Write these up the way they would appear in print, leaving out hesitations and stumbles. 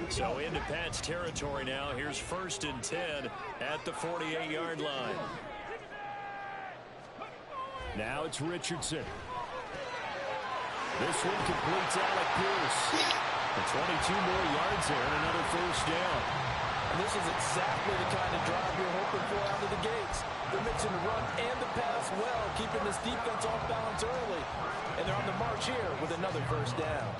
So into Pat's territory now. Here's 1st and 10 at the 48-yard line. Now it's Richardson. This one completes Alec Pierce. And 22 more yards there and another 1st down. And this is exactly the kind of drive you're hoping for out of the gates. They're mixing the run and the pass well, keeping this defense off balance early. And they're on the march here with another 1st down.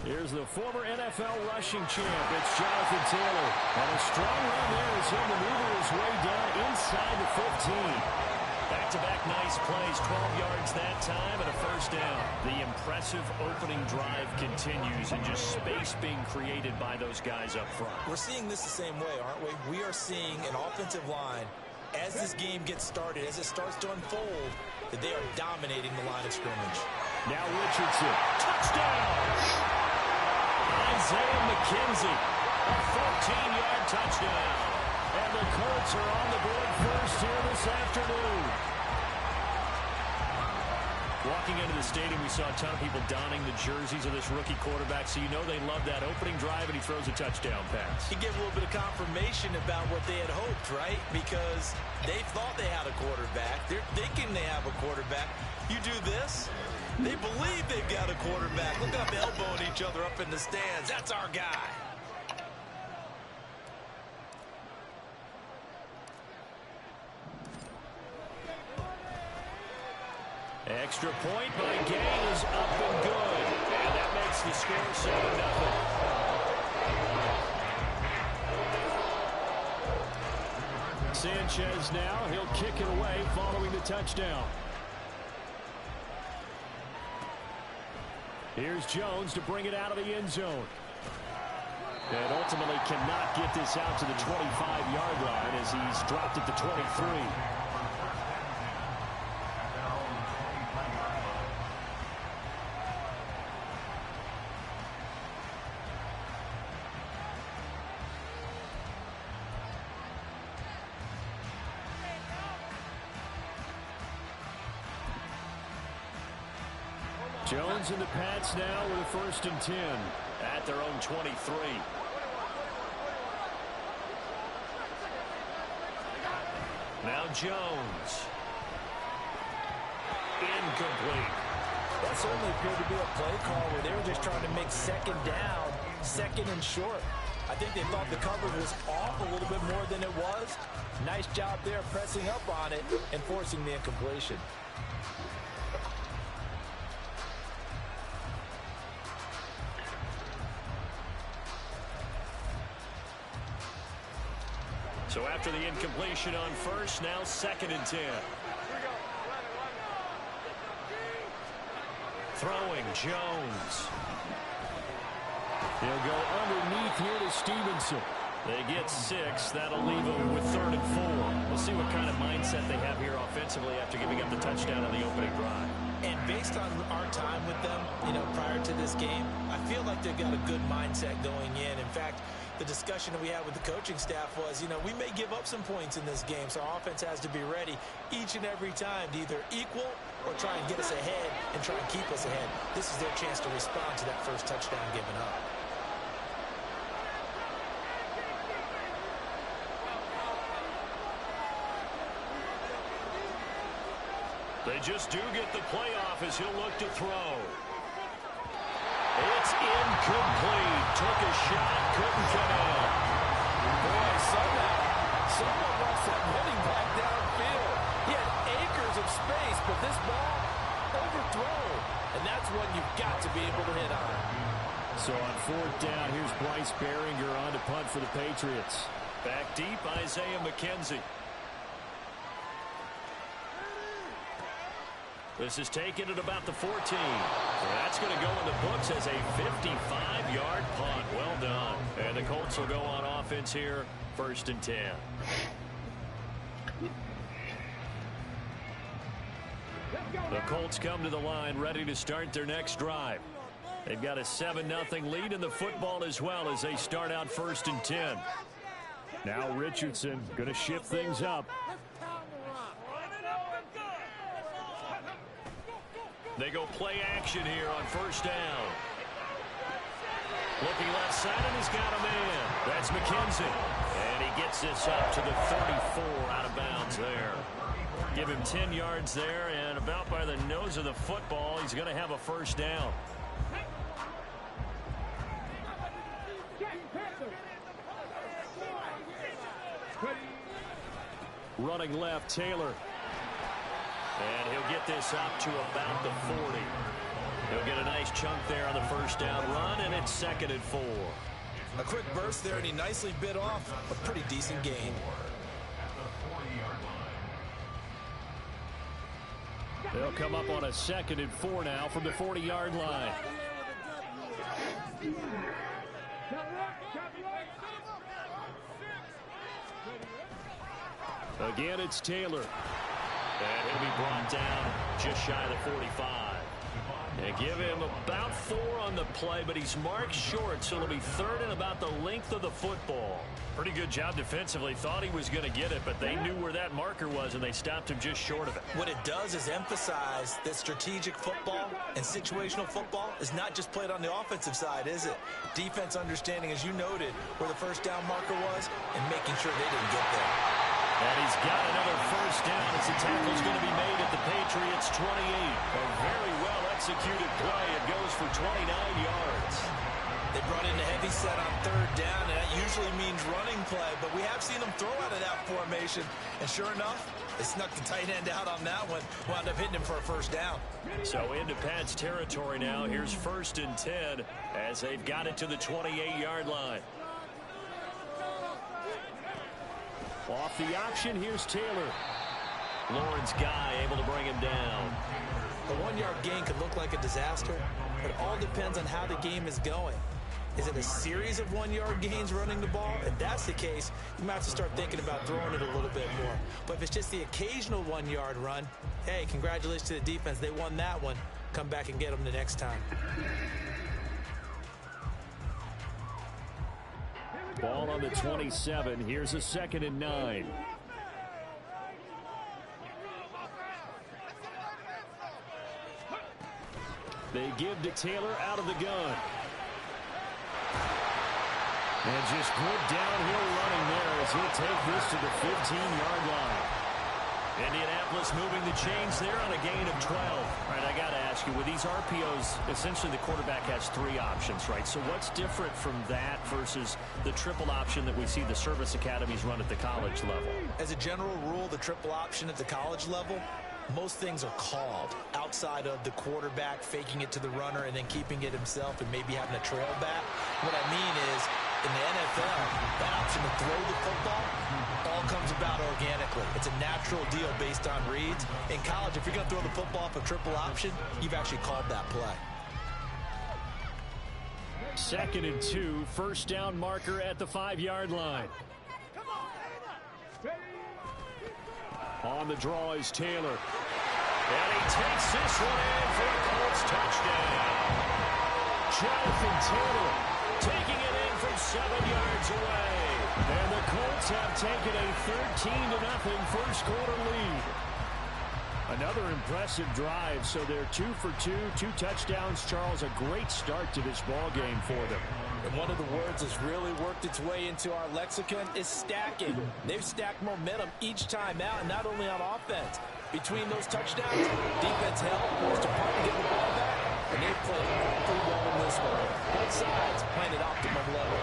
Here's the former NFL rushing champ. It's Jonathan Taylor. And a strong run there as he'll maneuver his way down inside the 15. Back-to-back nice plays, 12 yards that time and a 1st down. The impressive opening drive continues and just space being created by those guys up front. We're seeing this the same way, aren't we? We are seeing an offensive line, as this game gets started, as it starts to unfold, that they are dominating the line of scrimmage. Now Richardson. Touchdown! Isaiah McKenzie, a 14-yard touchdown. And the Colts are on the board first here this afternoon. Walking into the stadium, we saw a ton of people donning the jerseys of this rookie quarterback, so you know they love that opening drive, and he throws a touchdown pass. He gave a little bit of confirmation about what they had hoped, right? Because they thought they had a quarterback. They're thinking they have a quarterback. You do this, they believe they've got a quarterback. Look up, elbowing each other up in the stands. That's our guy. Extra point by Gay is up and good. And that makes the score 7-0. Sanchez now. He'll kick it away following the touchdown. Here's Jones to bring it out of the end zone. And ultimately cannot get this out to the 25-yard line as he's dropped at the 23. Jones and the Pats now with a 1st and 10 at their own 23. Now Jones. Incomplete. That certainly appeared to be a play call where they were just trying to make 2nd down, 2nd and short. I think they thought the coverage was off a little bit more than it was. Nice job there pressing up on it and forcing the incompletion. So after the incompletion on 1st, now 2nd and 10. Throwing Jones. He'll go underneath here to Stevenson. They get 6. That'll leave them with 3rd and 4. We'll see what kind of mindset they have here offensively after giving up the touchdown on the opening drive. And based on our time with them, prior to this game, I feel like they've got a good mindset going in. In fact, the discussion that we had with the coaching staff was, we may give up some points in this game, so our offense has to be ready each and every time to either equal or try and get us ahead and try and keep us ahead. This is their chance to respond to that first touchdown given up. They just do get the playoff as he'll look to throw. It's incomplete. Took a shot, couldn't come in. Boy, someone lost that running back downfield. He had acres of space, but this ball overthrown. And that's one you've got to be able to hit on. So on 4th down, here's Bryce Behringer on to punt for the Patriots. Back deep, Isaiah McKenzie. This is taken at about the 14. So that's going to go in the books as a 55-yard punt. Well done. And the Colts will go on offense here, 1st and 10. The Colts come to the line ready to start their next drive. They've got a 7-0 lead in the football as well as they start out 1st and 10. Now Richardson going to shift things up. They go play action here on first down. Looking left side, and he's got a man. That's McKenzie. And he gets this up to the 34 out of bounds there. Give him 10 yards there, and about by the nose of the football, he's going to have a first down. Running left, Taylor. And he'll get this up to about the 40. He'll get a nice chunk there on the first down run, and it's 2nd and 4. A quick burst there, and he nicely bit off a pretty decent gain. They'll come up on a 2nd and 4 now from the 40-yard line. Again, it's Taylor. And he'll be brought down just shy of the 45. They give him about 4 on the play, but he's marked short, so it'll be 3rd and about the length of the football. Pretty good job defensively. Thought he was going to get it, but they knew where that marker was, and they stopped him just short of it. What it does is emphasize that strategic football and situational football is not just played on the offensive side, is it? Defense understanding, as you noted, where the first down marker was and making sure they didn't get there. And he's got another first down as the tackle's going to be made at the Patriots 28. A very well-executed play. It goes for 29 yards. They brought in a heavy set on 3rd down, and that usually means running play, but we have seen them throw out of that formation. And sure enough, they snuck the tight end out on that one, wound up hitting him for a first down. So into Pat's territory now. Here's 1st and 10 as they've got it to the 28-yard line. Off the option, here's Taylor. Lawrence Guy able to bring him down. A 1-yard gain could look like a disaster, but it all depends on how the game is going. Is it a series of 1-yard gains running the ball? If that's the case, you might have to start thinking about throwing it a little bit more. But if it's just the occasional 1-yard run, hey, congratulations to the defense. They won that one. Come back and get them the next time. Ball on the 27. Here's a 2nd and 9. They give to Taylor out of the gun. And just good downhill running there as he'll take this to the 15-yard line. Indianapolis moving the chains there on a gain of 12. All right, I got to ask you, with these RPOs, essentially the quarterback has 3 options, right? So what's different from that versus the triple option that we see the service academies run at the college level? As a general rule, the triple option at the college level, most things are called outside of the quarterback faking it to the runner and then keeping it himself and maybe having a trail back. What I mean is, in the NFL, that option to throw the football all comes about organically. It's a natural deal based on reads. In college, if you're going to throw the football off a triple option, you've actually called that play. 2nd and 2, first down marker at the 5-yard line. On the draw is Taylor. And he takes this one in for a Colts touchdown. Jonathan Taylor taking it in from 7 yards away. And the Colts have taken a 13-0 first quarter lead. Another impressive drive, so they're 2 for 2, 2 touchdowns. Charles, a great start to this ball game for them. And one of the words that's really worked its way into our lexicon is stacking. They've stacked momentum each time out, and not only on offense. Between those touchdowns, defense held, forced apart to get the ball back, and they've played pretty well in this one. Both sides playing at optimum level.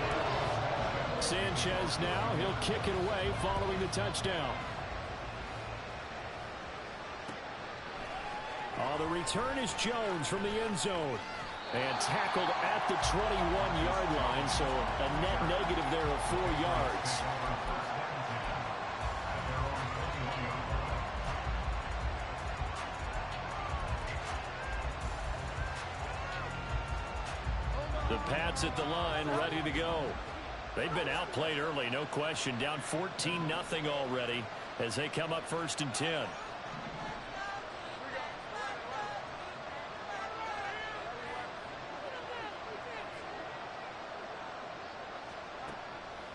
Sanchez now, he'll kick it away following the touchdown. The return is Jones from the end zone. And tackled at the 21-yard line, so a net negative there of 4 yards. The Pats at the line, ready to go. They've been outplayed early, no question. Down 14-0 already as they come up 1st and 10.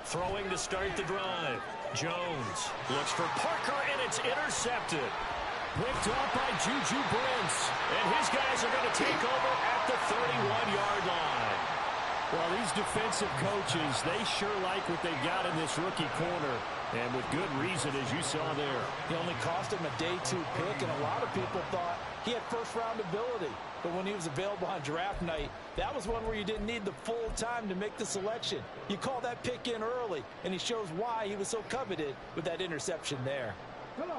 Throwing to start the drive. Jones looks for Parker, and it's intercepted. Picked off by Juju Brents. And his guys are going to take over at the 31-yard line. Well, these defensive coaches, they sure like what they got in this rookie corner. And with good reason, as you saw there. He only cost him a day 2 pick, and a lot of people thought he had first-round ability. But when he was available on draft night, that was one where you didn't need the full time to make the selection. You call that pick in early, and he shows why he was so coveted with that interception there.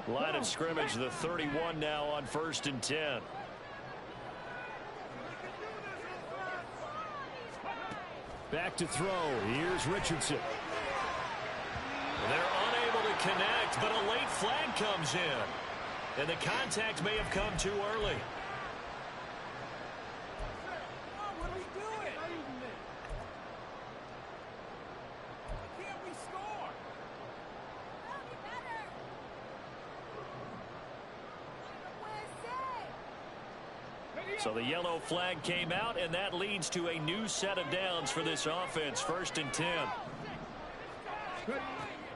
Line of scrimmage, the 31 now on 1st and 10. Back to throw. Here's Richardson. They're unable to connect, but a late flag comes in. And the contact may have come too early. What are we doing? Can't we score? So the yellow flag came out, and that leads to a new set of downs for this offense. 1st and 10.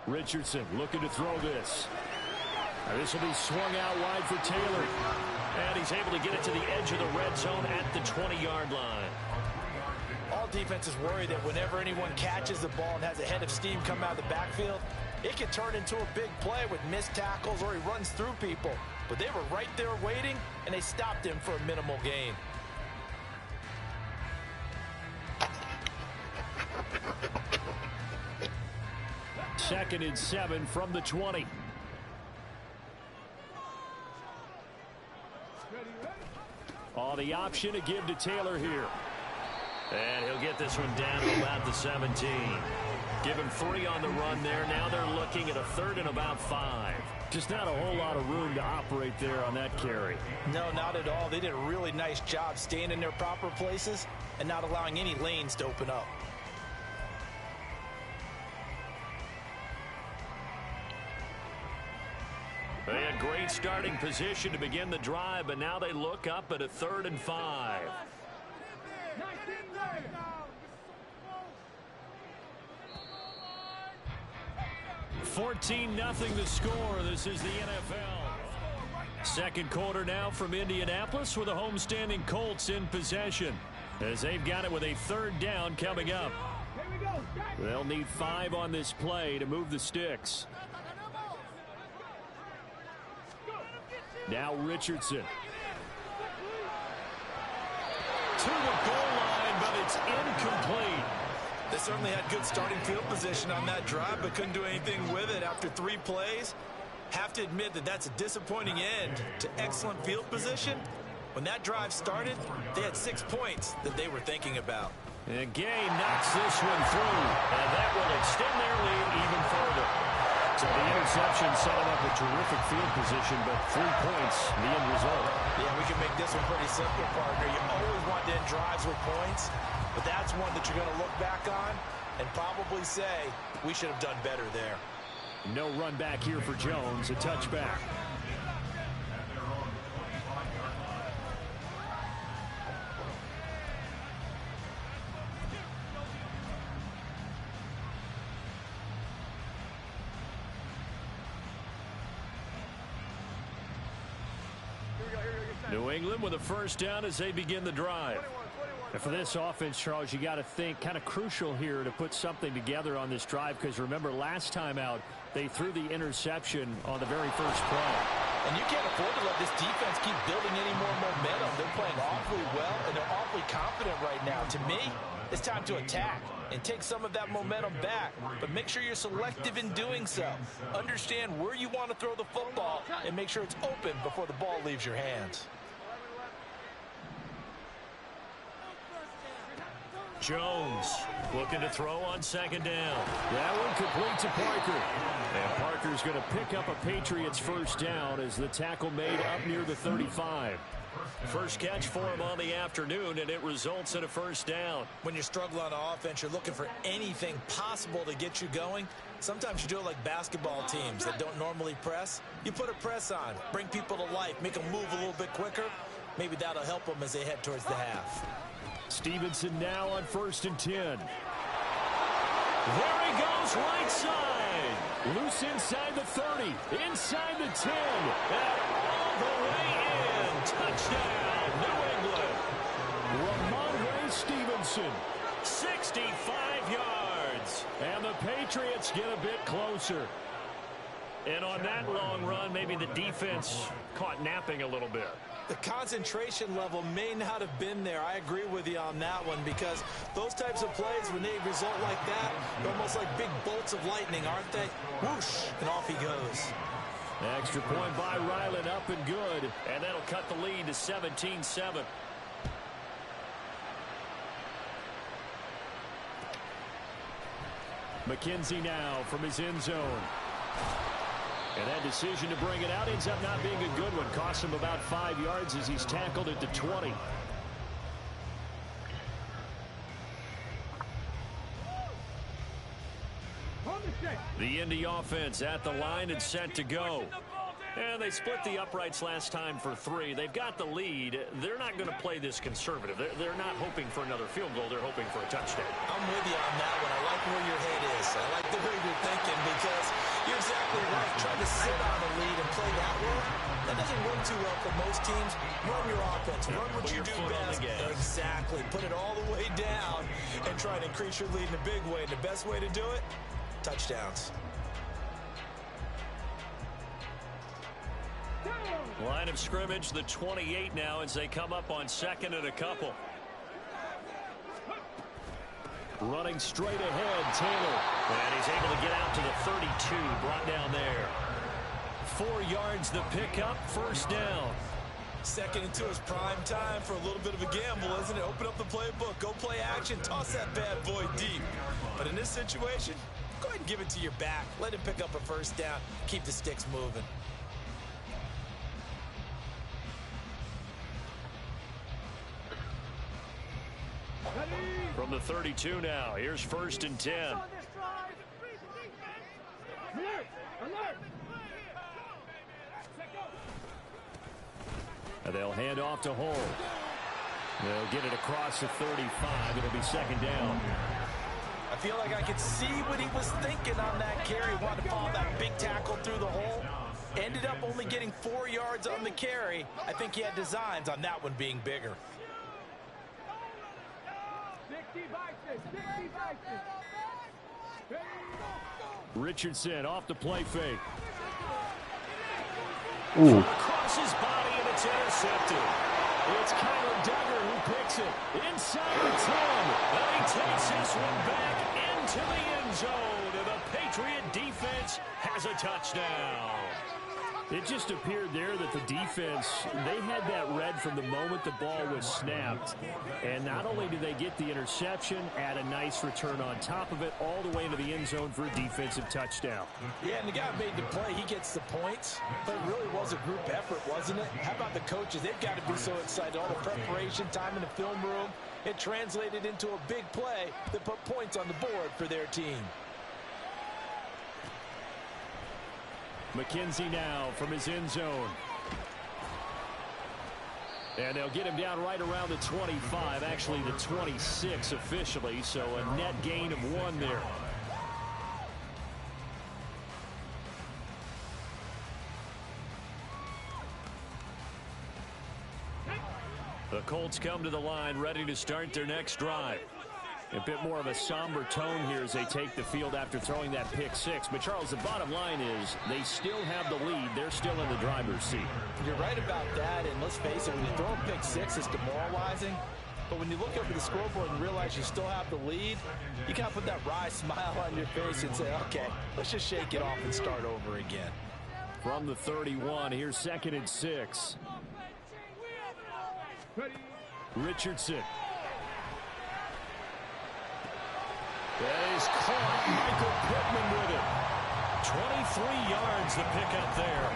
Richardson looking to throw this. This will be swung out wide for Taylor. And he's able to get it to the edge of the red zone at the 20-yard line. All defenses worry that whenever anyone catches the ball and has a head of steam come out of the backfield, it can turn into a big play with missed tackles or he runs through people. But they were right there waiting, and they stopped him for a minimal gain. Second and 7 from the 20. The option to give to Taylor here. And he'll get this one down to about the 17. Give him 3 on the run there. Now they're looking at a 3rd and about 5. Just not a whole lot of room to operate there on that carry. No, not at all. They did a really nice job staying in their proper places and not allowing any lanes to open up. They had great starting position to begin the drive, but now they look up at a 3rd and 5. 14-0 the score. This is the NFL. Second quarter now from Indianapolis with the homestanding Colts in possession, as they've got it with a 3rd down coming up. They'll need 5 on this play to move the sticks. Now Richardson. To the goal line, but it's incomplete. They certainly had good starting field position on that drive, but couldn't do anything with it after 3 plays. Have to admit that that's a disappointing end to excellent field position. When that drive started, they had 6 points that they were thinking about. And Gay knocks this one through, and that will extend their lead even further. So the interception set him up a terrific field position, but 3 points, the end result. Yeah, we can make this one pretty simple, partner. You always want to end drives with points, but that's one that you're going to look back on and probably say, we should have done better there. No run back here for Jones, a touchback. New England with a 1st down as they begin the drive. And for this offense, Charles, you got to think kind of crucial here to put something together on this drive, because remember last time out they threw the interception on the very first play. And you can't afford to let this defense keep building any more momentum. They're playing awfully well, and they're awfully confident right now. To me, it's time to attack and take some of that momentum back. But make sure you're selective in doing so. Understand where you want to throw the football and make sure it's open before the ball leaves your hands. Jones looking to throw on 2nd down. That one complete to Parker. And Parker's going to pick up a Patriots 1st down as the tackle made up near the 35. First catch for him on the afternoon, and it results in a 1st down. When you struggle on offense, you're looking for anything possible to get you going. Sometimes you do it like basketball teams that don't normally press. You put a press on, bring people to life, make them move a little bit quicker. Maybe that'll help them as they head towards the half. Stevenson now on 1st and 10. There he goes, right side. Loose inside the 30, inside the 10, and all the Touchdown, New England. Ramondre Stevenson, 65 yards. And the Patriots get a bit closer. And on that long run, maybe the defense caught napping a little bit. The concentration level may not have been there. I agree with you on that one, because those types of plays, when they result like that, they're almost like big bolts of lightning, aren't they? Whoosh, and off he goes. Extra point by Ryland, up and good. And that'll cut the lead to 17-7. McKenzie now from his end zone. And that decision to bring it out ends up not being a good one. Costs him about 5 yards as he's tackled at the 20. The Indy offense at the line and set to go. And they split the uprights last time for 3. They've got the lead. They're not going to play this conservative. They're not hoping for another field goal. They're hoping for a touchdown. I'm with you on that one. I like where your head is. I like the way you're thinking, because you're exactly right. Trying to sit on the lead and play that way, that doesn't work too well for most teams. Run your offense. Run what you do best. Exactly. Put it all the way down and try to increase your lead in a big way. And the best way to do it, touchdowns. Line of scrimmage, the 28 now, as they come up on second and a couple. Running straight ahead, Taylor. And he's able to get out to the 32, brought down there. 4 yards the pickup, first down. Second and 2 is prime time for a little bit of a gamble, isn't it? Open up the playbook, go play action, toss that bad boy deep. But in this situation, go ahead and give it to your back. Let him pick up a first down, keep the sticks moving. From the 32 now, here's first and 10. And they'll hand off to Hall. They'll get it across the 35. It'll be second down. I feel like I could see what he was thinking on that carry. Wanted to follow that big tackle through the hole. Ended up only getting 4 yards on the carry. I think he had designs on that one being bigger. Richardson off the play fake. Ooh. Across his body, and it's intercepted. It's Kyler Duggar who picks it inside the 10. And he takes this one back into the end zone. And the Patriot defense has a touchdown. It just appeared there that the defense, they had that read from the moment the ball was snapped. And not only did they get the interception, add a nice return on top of it, all the way into the end zone for a defensive touchdown. Yeah, and the guy made the play. He gets the points. But it really was a group effort, wasn't it? How about the coaches? They've got to be so excited. All the preparation, time in the film room. It translated into a big play that put points on the board for their team. McKenzie now from his end zone. And they'll get him down right around the 25, actually the 26 officially, so a net gain of 1 there. The Colts come to the line ready to start their next drive. A bit more of a somber tone here as they take the field after throwing that pick 6. But, Charles, the bottom line is they still have the lead. They're still in the driver's seat. You're right about that, and let's face it, when you throw a pick 6, it's demoralizing. But when you look over the scoreboard and realize you still have the lead, you got to put that wry smile on your face and say, okay, let's just shake it off and start over again. From the 31, here's second and 6. Richardson. That is caught. Michael Pittman with it. 23 yards the pickup there.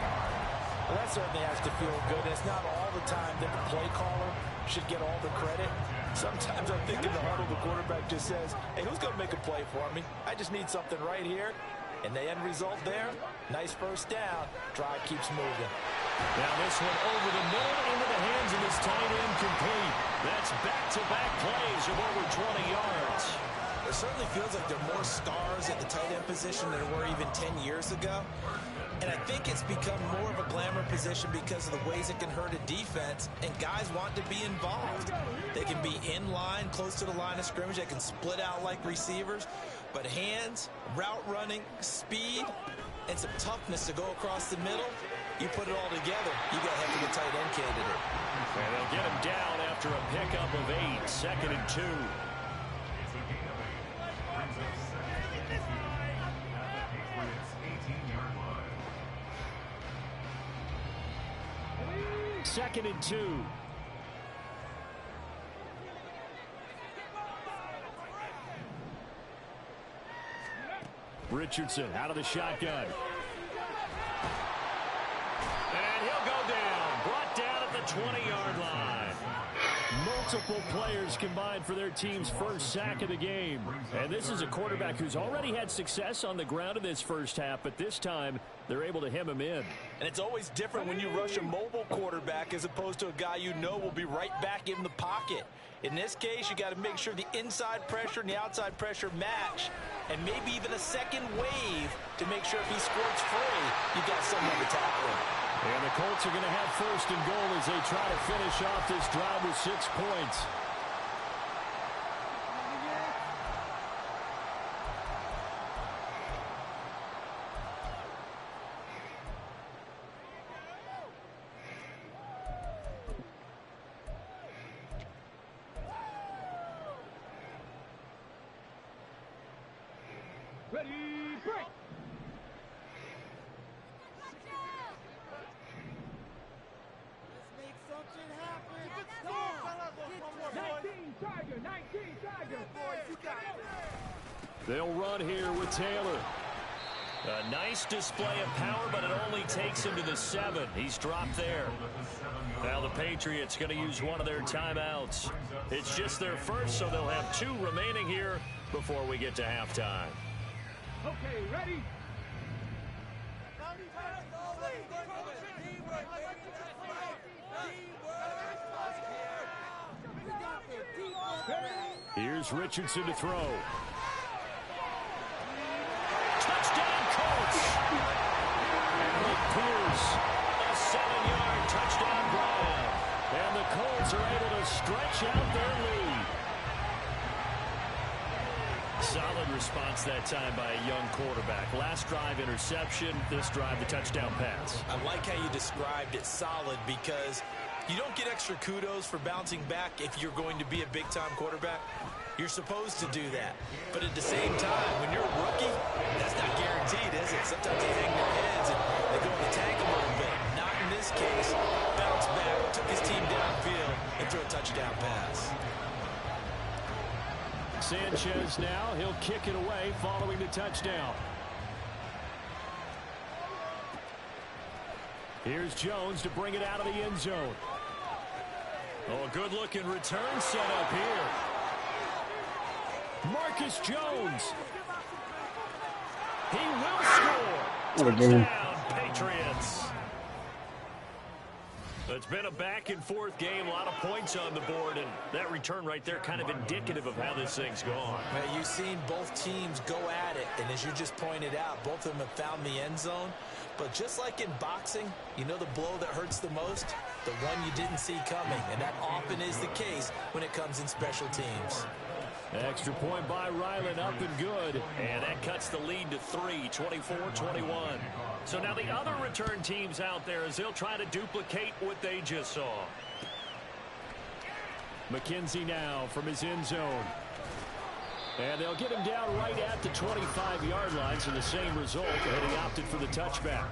Well, that certainly has to feel good. It's not all the time that the play caller should get all the credit. Sometimes I think in the huddle, the quarterback just says, hey, who's going to make a play for me? I just need something right here. And the end result there, nice first down. Drive keeps moving. Now this one over the middle into the hands of his tight end complete. That's back-to-back plays of over 20 yards. It certainly feels like there are more stars at the tight end position than there were even 10 years ago. And I think it's become more of a glamour position because of the ways it can hurt a defense, and guys want to be involved. They can be in line, close to the line of scrimmage. They can split out like receivers. But hands, route running, speed, and some toughness to go across the middle, you put it all together, you got a heck of a tight end candidate. And they'll get him down after a pickup of 8, 2nd and 2. Second and 2. Richardson out of the shotgun. And he'll go down. Brought down at the 20-yard line. Multiple players combined for their team's first sack of the game. And this is a quarterback who's already had success on the ground in this first half, but this time they're able to hem him in. And it's always different when you rush a mobile quarterback as opposed to a guy you know will be right back in the pocket. In this case, you got to make sure the inside pressure and the outside pressure match, and maybe even a second wave to make sure if he squirts free, you got someone to tackle him. And the Colts are going to have 1st and goal as they try to finish off this drive with 6 points. Ready, break! Let's make something happen. Let's Come go. on. 19 Tiger, 19 Tiger. Boys, you got it. They'll run here with Taylor. A nice display of power, but it only takes him to the 7. He's dropped there. Now the Patriots going to use one of their timeouts. It's just their first, so they'll have 2 remaining here before we get to halftime. Okay, ready? Here's Richardson to throw. Touchdown, Colts! And Nick Pierce, a 7-yard touchdown grab. And the Colts are able to stretch out their lead. Solid response that time by a young quarterback. Last drive, interception. This drive, the touchdown pass. I like how you described it, solid, because you don't get extra kudos for bouncing back if you're going to be a big-time quarterback. You're supposed to do that. But at the same time, when you're a rookie, that's not guaranteed, is it? Sometimes they hang their heads and they go in the tank a little bit. Not in this case. Bounce back, took his team downfield, and threw a touchdown pass. Sanchez now, he'll kick it away following the touchdown. Here's Jones to bring it out of the end zone. Oh, a good-looking return set up here. Marcus Jones. He will score. Touchdown, Patriots. It's been a back-and-forth game, a lot of points on the board, and that return right there kind of indicative of how this thing's gone. Well, you've seen both teams go at it, and as you just pointed out, both of them have found the end zone. But just like in boxing, you know the blow that hurts the most? The one you didn't see coming, and that often is the case when it comes in special teams. Extra point by Ryland, up and good. And that cuts the lead to 3, 24-21. So now the other return teams out there as they'll try to duplicate what they just saw. McKenzie now from his end zone. And they'll get him down right at the 25-yard line, so the same result, and he opted for the touchback.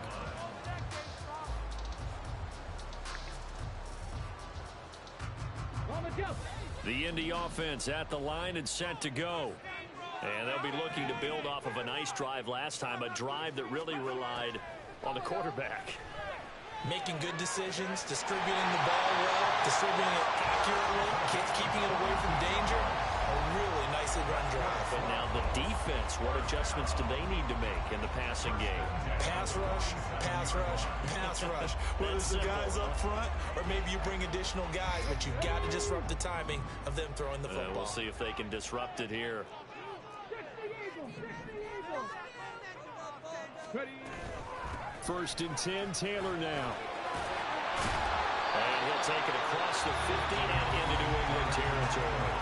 The Indy offense at the line and set to go. And they'll be looking to build off of a nice drive last time, a drive that really relied on the quarterback. Making good decisions, distributing the ball well, distributing it accurately, keeping it away from danger. A really nicely run drive. But now the defense, what adjustments do they need to make in the passing game? Pass rush, pass rush, pass rush. Whether it's the guys up front or maybe you bring additional guys, but you've got to disrupt the timing of them throwing the football. We'll see if they can disrupt it here. Ready. 1st and 10, Taylor now. And he'll take it across the 15 and into New England territory.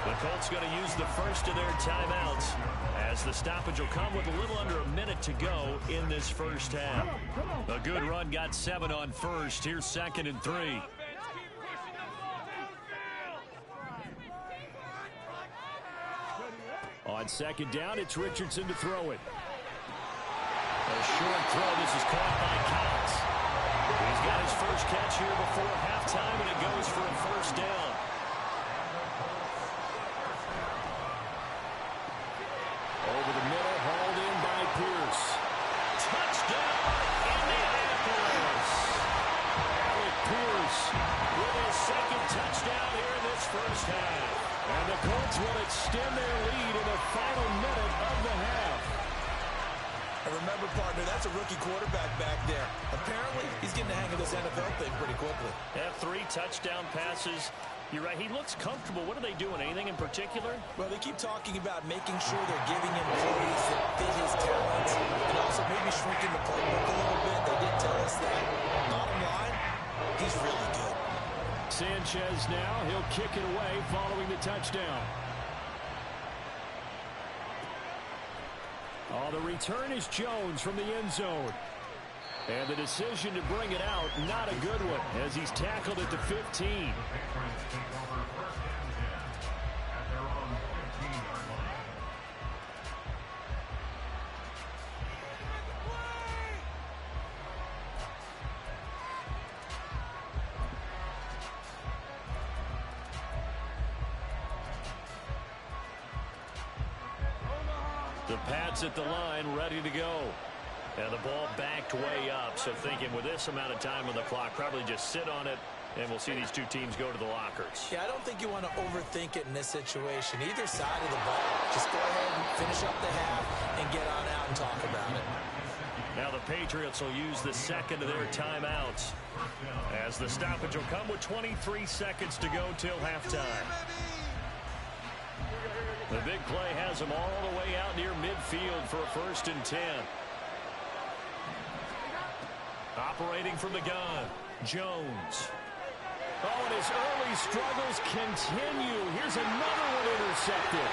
The Colts going to use the first of their timeouts as the stoppage will come with a little under a minute to go in this first half. A good run got 7 on first. Here's 2nd and 3. On 2nd down, it's Richardson to throw it. A short throw. This is caught by Cox. He's got his first catch here before halftime, and it goes for a first down. Over the middle, hauled in by Pierce. Touchdown, Indianapolis. Alec Pierce with his 2nd touchdown here in this first half. And the Colts will extend their lead in the final minute of the half. And remember, partner, that's a rookie quarterback back there. Apparently, he's getting the hang of this NFL thing pretty quickly. They have 3 touchdown passes. You're right, he looks comfortable. What are they doing? Anything in particular? Well, they keep talking about making sure they're giving him plays that fit his talents and also maybe shrinking the playbook a little bit. They did tell us that. Bottom line, he's really good. Sanchez now, he'll kick it away following the touchdown. Oh, the return is Jones from the end zone. And the decision to bring it out, not a good one, as he's tackled at the 15. The Pats at the line, ready to go. And the ball backed way up, so thinking with this amount of time on the clock, probably just sit on it, and we'll see these two teams go to the lockers. Yeah, I don't think you want to overthink it in this situation. Either side of the ball, just go ahead and finish up the half and get on out and talk about it. Now the Patriots will use the 2nd of their timeouts, as the stoppage will come with 23 seconds to go till halftime. The big play has them all the way out near midfield for a 1st and 10. Operating from the gun, Jones. Oh, and his early struggles continue. Here's another one intercepted.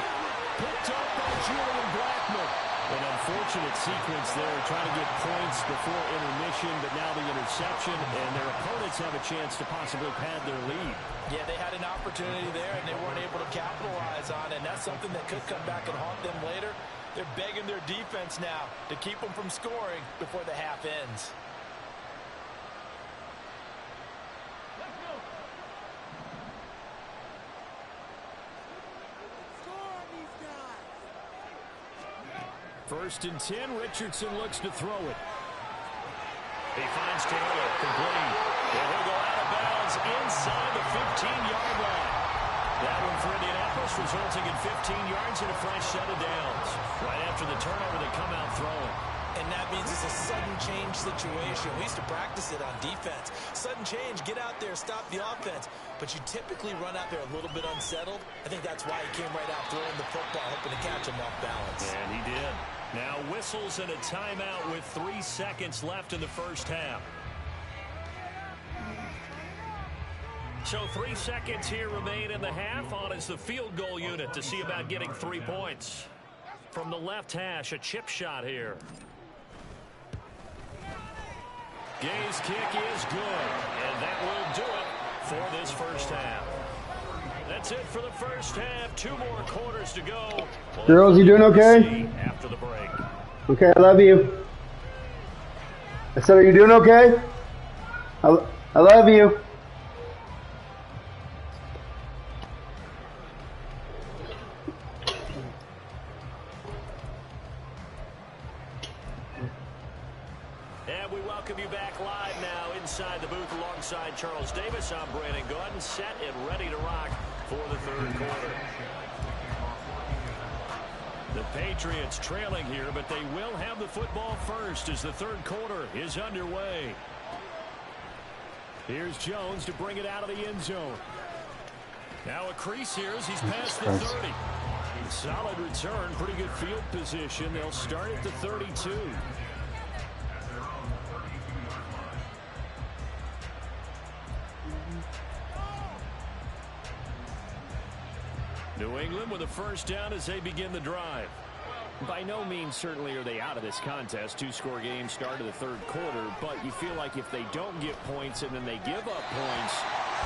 Picked up by Julian Blackmon. An unfortunate sequence there, trying to get points before intermission, but now the interception, and their opponents have a chance to possibly pad their lead. Yeah, they had an opportunity there, and they weren't able to capitalize on it, and that's something that could come back and haunt them later. They're begging their defense now to keep them from scoring before the half ends. First and 10, Richardson looks to throw it. He finds Taylor, complete. And he'll go out of bounds inside the 15-yard line. That one for Indianapolis, resulting in 15 yards and a fresh set of downs. Right after the turnover, they come out throwing. And that means it's a sudden change situation. We used to practice it on defense. Sudden change, get out there, stop the offense. But you typically run out there a little bit unsettled. I think that's why he came right out throwing the football, hoping to catch him off balance. And he did. Now whistles and a timeout with 3 seconds left in the first half. So 3 seconds here remain in the half. On is the field goal unit to see about getting 3 points. From the left hash, a chip shot here. Gay's kick is good, and that will do it for this first half. That's it for the first half. 2 more quarters to go. Girls, you doing okay? After the break. Okay, I love you. I said, are you doing okay? I love you. And we welcome you back live now inside the booth alongside Charles Davis. I'm Brandon Gordon, set and ready to rock for the third quarter. The Patriots trailing here, but they will have the football first as the third quarter is underway. Here's Jones to bring it out of the end zone. Now a crease here as he's past the 30. Solid return, pretty good field position. They'll start at the 32. New England with a first down as they begin the drive. By no means certainly are they out of this contest. Two-score game start of the third quarter, but you feel like if they don't get points and then they give up points,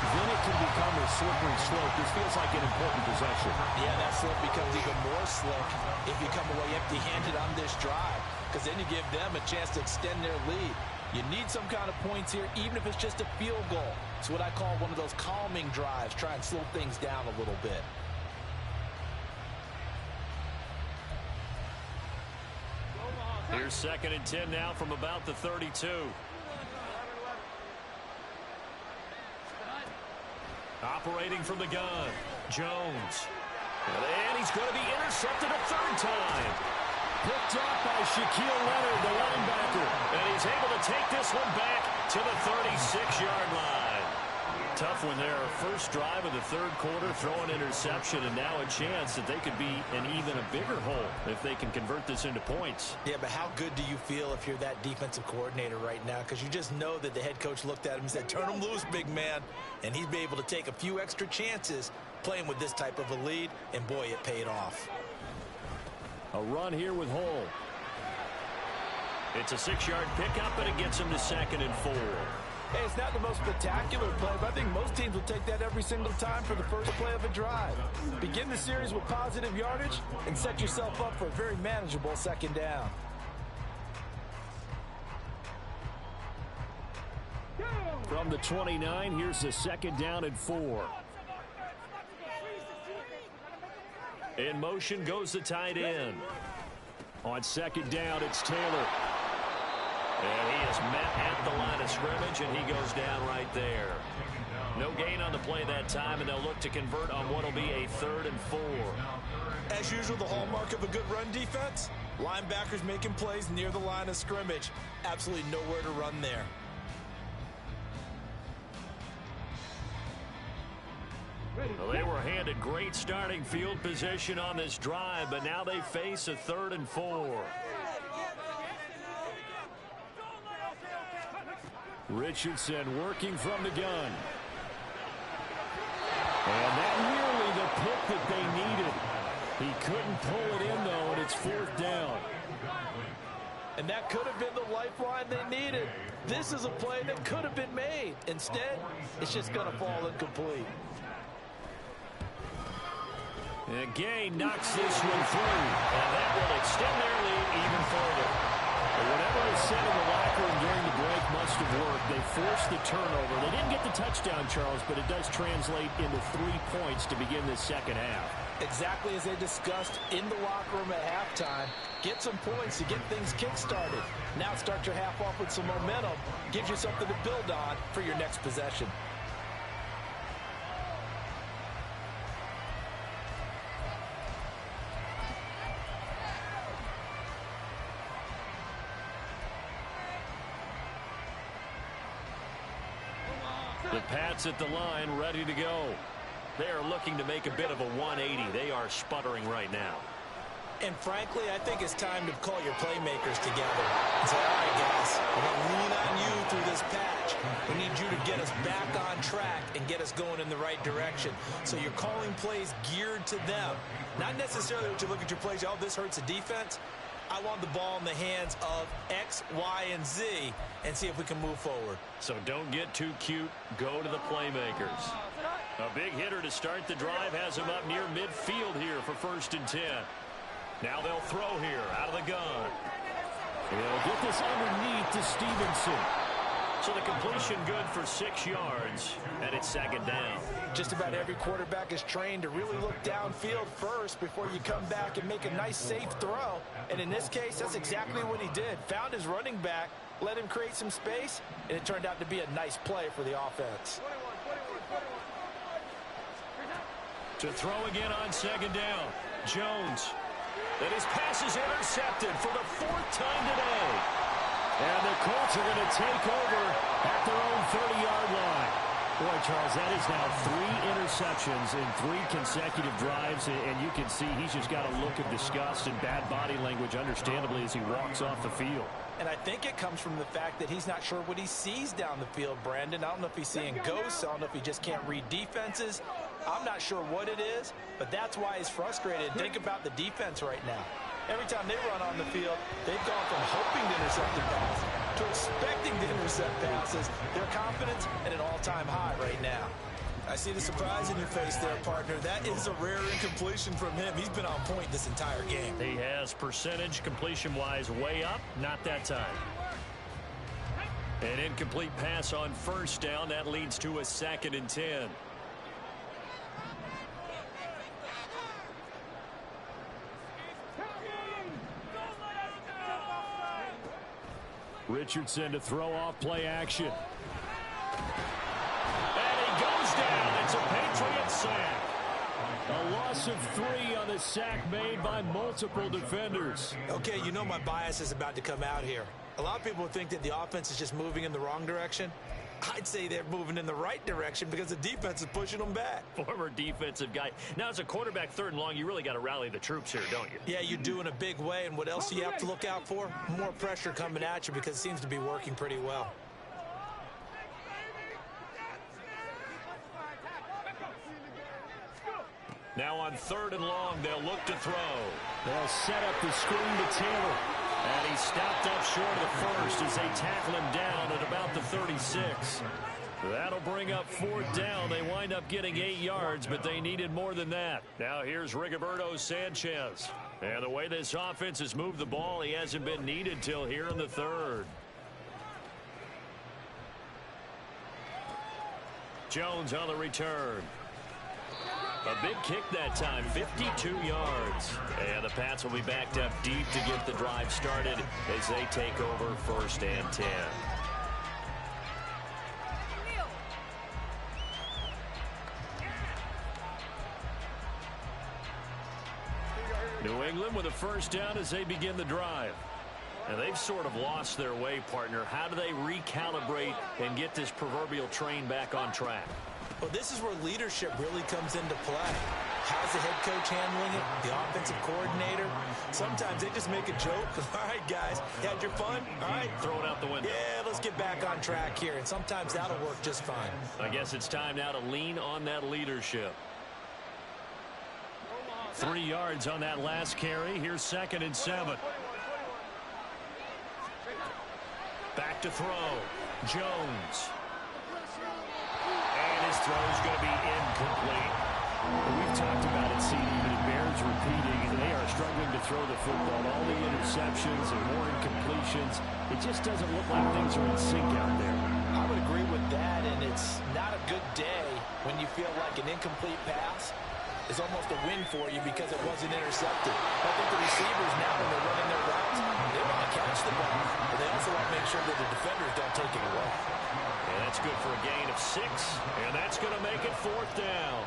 then it can become a slippery slope. This feels like an important possession. Yeah, that slope becomes even more slick if you come away empty-handed on this drive, because then you give them a chance to extend their lead. You need some kind of points here, even if it's just a field goal. It's what I call one of those calming drives. Try and slow things down a little bit. Here's 2nd and 10 now from about the 32. Operating from the gun, Jones. And he's going to be intercepted a third time. Picked up by Shaquille Leonard, the linebacker. And he's able to take this one back to the 36-yard line. Tough one there. First drive of the third quarter, throw an interception, and now a chance that they could be in even a bigger hole if they can convert this into points. Yeah, but how good do you feel if you're that defensive coordinator right now? Because you just know that the head coach looked at him and said, turn him loose, big man. And he'd be able to take a few extra chances playing with this type of a lead, and boy, it paid off. A run here with Hull. It's a 6-yard pickup, but it gets him to 2nd and 4. Hey, it's not the most spectacular play, but I think most teams will take that every single time for the first play of a drive. Begin the series with positive yardage and set yourself up for a very manageable 2nd down. From the 29, here's the 2nd down and 4. In motion goes the tight end. On 2nd down, it's Taylor. And he is met at the line of scrimmage, and he goes down right there. No gain on the play that time, and they'll look to convert on what will be a 3rd and 4. As usual, the hallmark of a good run defense, linebackers making plays near the line of scrimmage. Absolutely nowhere to run there. Well, they were handed great starting field position on this drive, but now they face a 3rd and 4. Richardson working from the gun. And that nearly the pick that they needed. He couldn't pull it in, though, and it's 4th down. And that could have been the lifeline they needed. This is a play that could have been made. Instead, it's just going to fall incomplete. And Gay knocks this one through, and that will extend their lead even further. But whatever was said in the locker room during the break must have worked. They forced the turnover. They didn't get the touchdown, Charles, but it does translate into 3 points to begin this second half. Exactly as they discussed in the locker room at halftime. Get some points to get things kick-started. Now start your half off with some momentum. Gives you something to build on for your next possession. The Pats at the line, ready to go. They are looking to make a bit of a 180. They are sputtering right now. And frankly, I think it's time to call your playmakers together and say, all right, guys, we're going to lean on you through this patch. We need you to get us back on track and get us going in the right direction. So you're calling plays geared to them. Not necessarily what you look at your plays, oh, this hurts the defense. I want the ball in the hands of X, Y, and Z and see if we can move forward. So don't get too cute. Go to the playmakers. A big hitter to start the drive has him up near midfield here for 1st and 10. Now they'll throw here out of the gun. He'll get this underneath to Stevenson. So the completion good for 6 yards, and it's 2nd down. Just about every quarterback is trained to really look downfield first before you come back and make a nice, safe throw. And in this case, that's exactly what he did. Found his running back, let him create some space, and it turned out to be a nice play for the offense. To throw again on 2nd down, Jones. And his pass is intercepted for the 4th time today. And the Colts are going to take over at their own 30-yard line. Boy, Charles, that is now 3 interceptions in 3 consecutive drives, and you can see he's just got a look of disgust and bad body language, understandably, as he walks off the field. And I think it comes from the fact that he's not sure what he sees down the field, Brandon. I don't know if he's seeing ghosts. I don't know if he just can't read defenses. I'm not sure what it is, but that's why he's frustrated. Think about the defense right now. Every time they run on the field, they've gone from hoping to intercept a pass to expecting to intercept passes. Their confidence at an all-time high right now. I see the surprise in your face there, partner. That is a rare incompletion from him. He's been on point this entire game. He has percentage completion-wise way up. Not that time. An incomplete pass on first down. That leads to a 2nd and 10. Richardson to throw off play action. And he goes down. It's a Patriot sack. A loss of 3 on the sack made by multiple defenders. Okay, you know my bias is about to come out here. A lot of people think that the offense is just moving in the wrong direction. I'd say they're moving in the right direction because the defense is pushing them back. Former defensive guy. Now, as a quarterback 3rd and long, you really got to rally the troops here, don't you? Yeah, you do in a big way. And what else do you have to look out for? More pressure coming at you because it seems to be working pretty well. Now on 3rd and long, they'll look to throw. They'll set up the screen to Taylor. And he stopped up short of the first as they tackle him down at about the 36. That'll bring up 4th down. They wind up getting 8 yards, but they needed more than that. Now here's Rigoberto Sanchez. And the way this offense has moved the ball, he hasn't been needed till here in the 3rd. Jones on the return. A big kick that time, 52 yards. And the Pats will be backed up deep to get the drive started as they take over 1st and 10. New England with a 1st down as they begin the drive. And they've sort of lost their way, partner. How do they recalibrate and get this proverbial train back on track? Well, this is where leadership really comes into play. How's the head coach handling it? The offensive coordinator? Sometimes they just make a joke. All right, guys, you had your fun? All right. Throw it out the window. Yeah, let's get back on track here. And sometimes that'll work just fine. I guess it's time now to lean on that leadership. 3 yards on that last carry. Here's 2nd and 7. Back to throw. Jones. And his throw's going to be incomplete. We've talked about it, CD, but it bears repeating. They are struggling to throw the football. All the interceptions and more incompletions. It just doesn't look like things are in sync out there. I would agree with that, and it's not a good day when you feel like an incomplete pass is almost a win for you because it wasn't intercepted. I think the receivers now, when they're running their routes, they want to catch the ball, but they also want to make sure that the defenders don't take it away. And that's good for a gain of 6, and that's going to make it 4th down.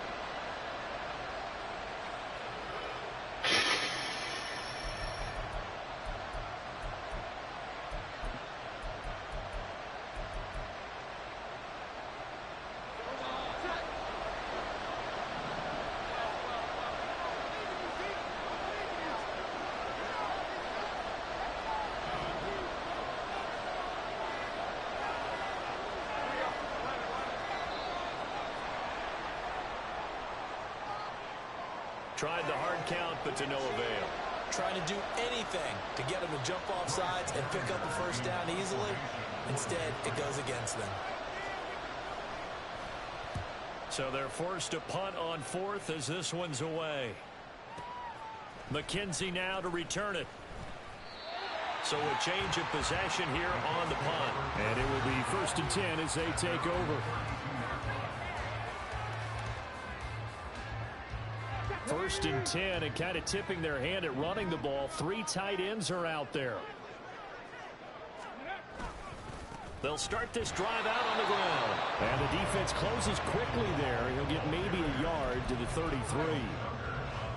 Tried the hard count, but to no avail. Trying to do anything to get them to jump off sides and pick up a 1st down easily. Instead, it goes against them. So they're forced to punt on 4th as this one's away. McKenzie now to return it. So a change of possession here on the punt. And it will be 1st and 10 as they take over. 1st and 10, and kind of tipping their hand at running the ball. 3 tight ends are out there. They'll start this drive out on the ground. And the defense closes quickly there. He'll get maybe a yard to the 33.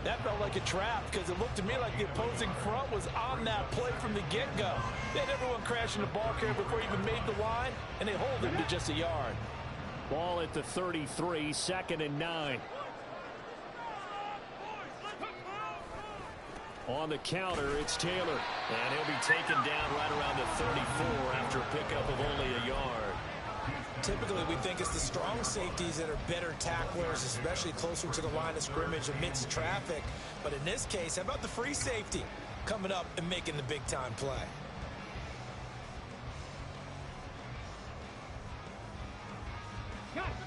That felt like a trap because it looked to me like the opposing front was on that play from the get-go. They had everyone crashing the ball carrier before he even made the line, and they hold him to just a yard. Ball at the 33, 2nd and 9. On the counter, it's Taylor. And he'll be taken down right around the 34 after a pickup of only a yard. Typically, we think it's the strong safeties that are better tacklers, especially closer to the line of scrimmage amidst traffic. But in this case, how about the free safety coming up and making the big-time play?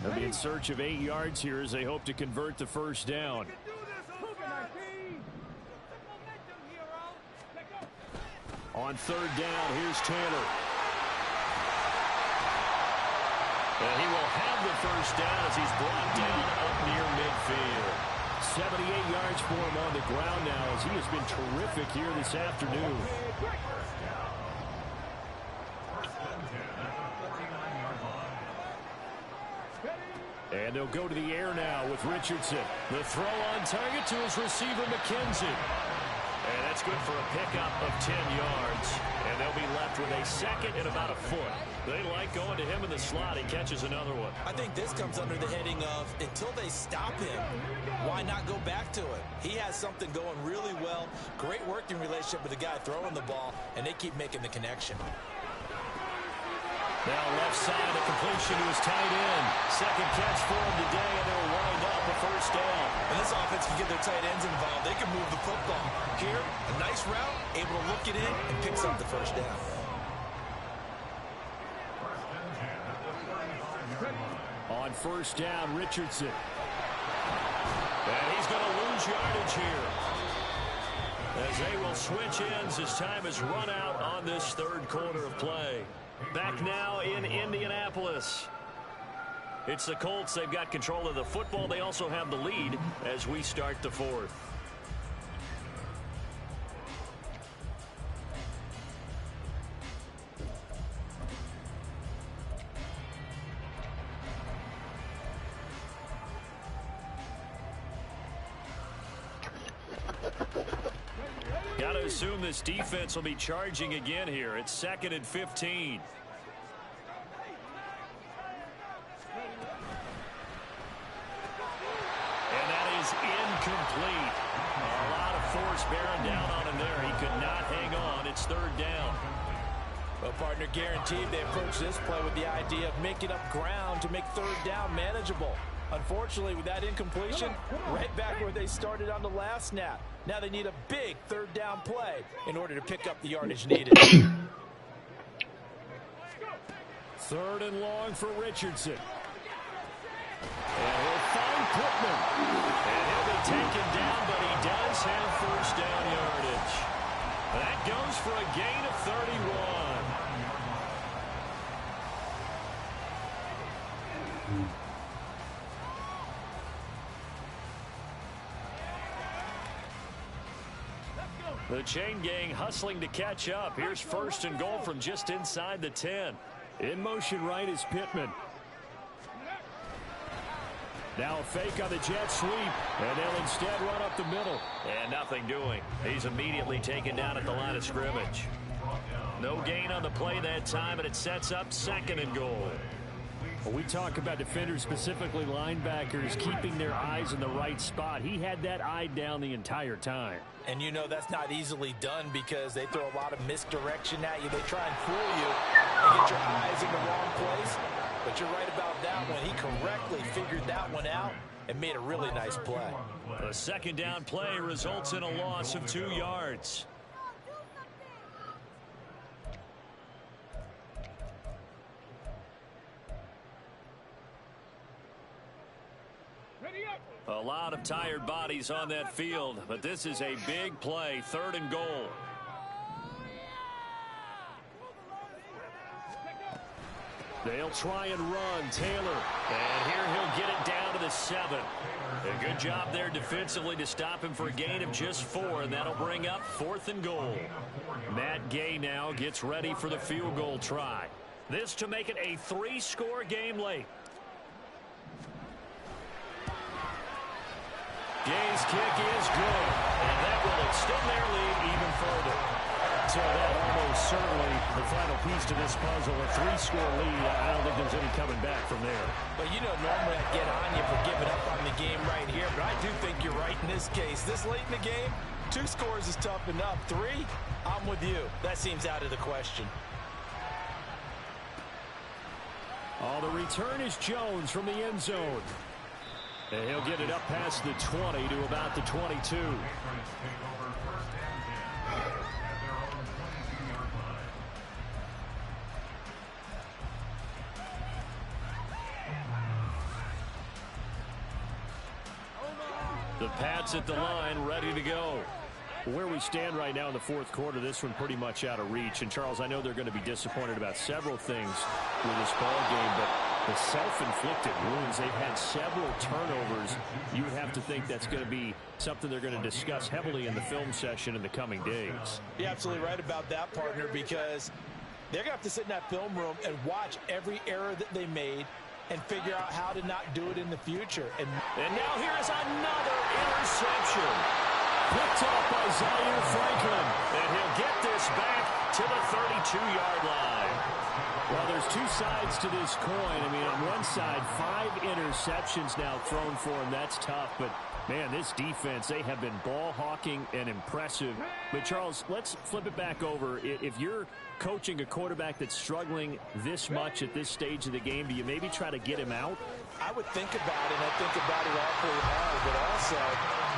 They'll be in search of 8 yards here as they hope to convert the first down. On third down, here's Taylor. And he will have the first down as he's brought down up near midfield. 78 yards for him on the ground now as he has been terrific here this afternoon. And they'll go to the air now with Richardson. The throw on target to his receiver, McKenzie. And that's good for a pickup of 10 yards. And they'll be left with a second and about a foot. They like going to him in the slot. He catches another one. I think this comes under the heading of until they stop him, why not go back to it? He has something going really well. Great working relationship with the guy throwing the ball, and they keep making the connection. Now left side, a completion to his tight end. Second catch for him today, and they'll wind up a first down. And this offense can get their tight ends involved. They can move the football. Here, a nice route, able to look it in, and picks up the first down. On first down, Richardson. And he's going to lose yardage here, as they will switch ends as time has run out on this third quarter of play. Back now in Indianapolis. It's the Colts. They've got control of the football. They also have the lead as we start the fourth. Got to assume this defense will be charging again here. It's 2nd and 15. And that is incomplete. A lot of force bearing down on him there. He could not hang on. It's third down. Well, partner, guaranteed they approach this play with the idea of making up ground to make third down manageable. Unfortunately, with that incompletion, right back where they started on the last snap. Now they need a big third down play in order to pick up the yardage needed. Third and long for Richardson. And he'll find Pittman. And he'll be taken down, but he does have first down yardage. That goes for a gain of 31. The chain gang hustling to catch up. Here's first and goal from just inside the 10. In motion right is Pittman. Now a fake on the jet sweep, and they'll instead run up the middle. And nothing doing. He's immediately taken down at the line of scrimmage. No gain on the play that time, and it sets up 2nd and goal. Well, we talk about defenders, specifically linebackers, keeping their eyes in the right spot. He had that eye down the entire time. And you know that's not easily done because they throw a lot of misdirection at you. They try and fool you and get your eyes in the wrong place. But you're right about that one. He correctly figured that one out and made a really nice play. The second down play results in a loss of 2 yards. A lot of tired bodies on that field, but this is a big play, 3rd and goal. They'll try and run. Taylor. And here he'll get it down to the 7. A good job there defensively to stop him for a gain of just 4, and that'll bring up 4th and goal. Matt Gay now gets ready for the field goal try. This to make it a 3-score game late. Gay's kick is good, and that will extend their lead even further. So that almost certainly the final piece to this puzzle, a 3-score lead. I don't think there's any coming back from there. But you know, normally I'd get on you for giving up on the game right here, but I do think you're right in this case. This late in the game, 2 scores is tough enough. 3, I'm with you. That seems out of the question. Oh, the return is Jones from the end zone. And he'll get it up past the 20 to about the 22. The Pats at the line, ready to go. Where we stand right now in the fourth quarter, this one pretty much out of reach. And, Charles, I know they're going to be disappointed about several things with this ball game, but the self-inflicted wounds, they've had several turnovers. You would have to think that's going to be something they're going to discuss heavily in the film session in the coming days. You're absolutely right about that, partner, because they're going to have to sit in that film room and watch every error that they made and figure out how to not do it in the future. And now here's another interception. Picked off by Zaire Franklin. And he'll get this back to the 32-yard line. Well, there's 2 sides to this coin. I mean, on one side, 5 interceptions now thrown for him. That's tough. But, man, this defense, they have been ball hawking and impressive. But, Charles, let's flip it back over. If you're coaching a quarterback that's struggling this much at this stage of the game, do you maybe try to get him out? I would think about it, and I think about it awfully hard, but also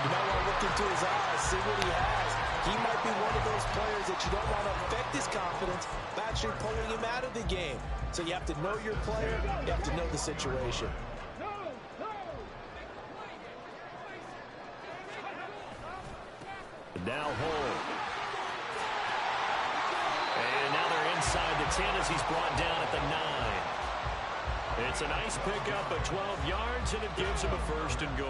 you might want to look into his eyes, see what he has. He might be one of those players that you don't want to affect his confidence by actually pulling him out of the game. So you have to know your player, you have to know the situation. Now hold. And now they're inside the 10 as he's brought down at the 9. It's a nice pickup of 12 yards, and it gives him a 1st and goal.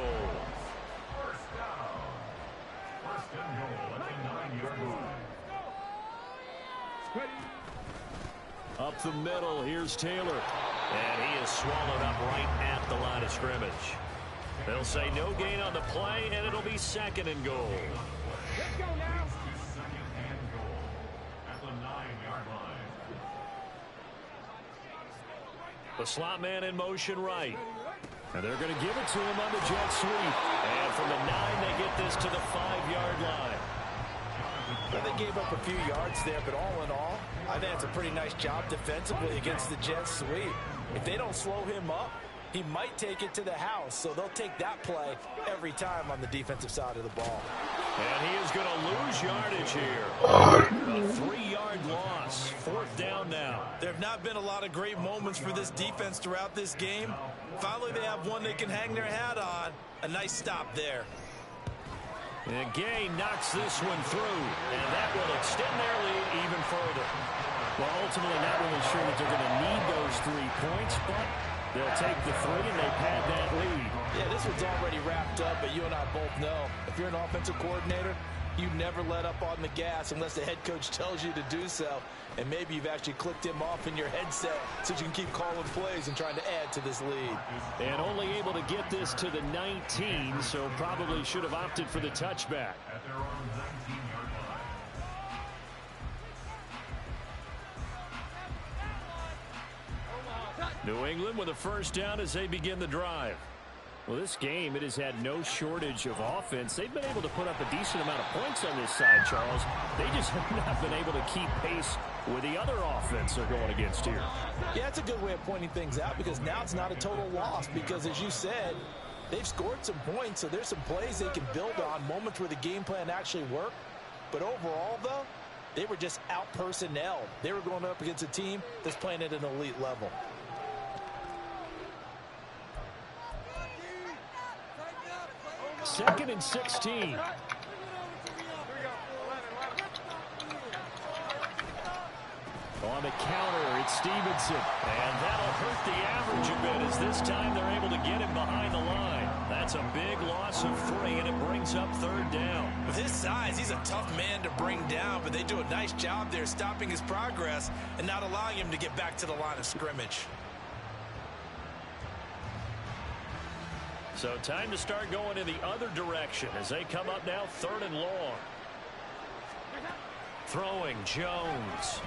First and goal at the 9-yard line. Up the middle, here's Taylor. And he is swallowed up right at the line of scrimmage. They'll say no gain on the play, and it'll be 2nd and goal. Let's go now. Second and goal at the 9-yard line. The slot man in motion right. And they're going to give it to him on the jet sweep. And from the 9, they get this to the 5-yard line. Well, they gave up a few yards there, but all in all, I think it's a pretty nice job defensively against the jet sweep. If they don't slow him up, he might take it to the house, so they'll take that play every time on the defensive side of the ball. And he is going to lose yardage here. A 3-yard loss. 4th down now. There have not been a lot of great moments for this defense throughout this game. Finally, they have one they can hang their hat on. A nice stop there. And Gay knocks this one through, and that will extend their lead even further. Well, ultimately, not really sure that they're going to need those 3 points, but they'll take the 3, and they pad that lead. Yeah, this one's already wrapped up, but you and I both know if you're an offensive coordinator, you never let up on the gas unless the head coach tells you to do so. And maybe you've actually clicked him off in your headset so you can keep calling plays and trying to add to this lead. And only able to get this to the 19, so probably should have opted for the touchback. At their own 19-yard line. New England with a 1st down as they begin the drive. Well, this game, it has had no shortage of offense. They've been able to put up a decent amount of points on this side, Charles. They just have not been able to keep pace with the other offense they're going against here. Yeah, that's a good way of pointing things out because now it's not a total loss because, as you said, they've scored some points, so there's some plays they can build on, moments where the game plan actually worked. But overall, though, they were just out-personnelled. They were going up against a team that's playing at an elite level. Second and 16. On the counter, it's Stevenson. And that'll hurt the average a bit as this time they're able to get him behind the line. That's a big loss of 3, and it brings up 3rd down. With his size, he's a tough man to bring down, but they do a nice job there stopping his progress and not allowing him to get back to the line of scrimmage. So time to start going in the other direction as they come up now 3rd and long. Throwing Jones.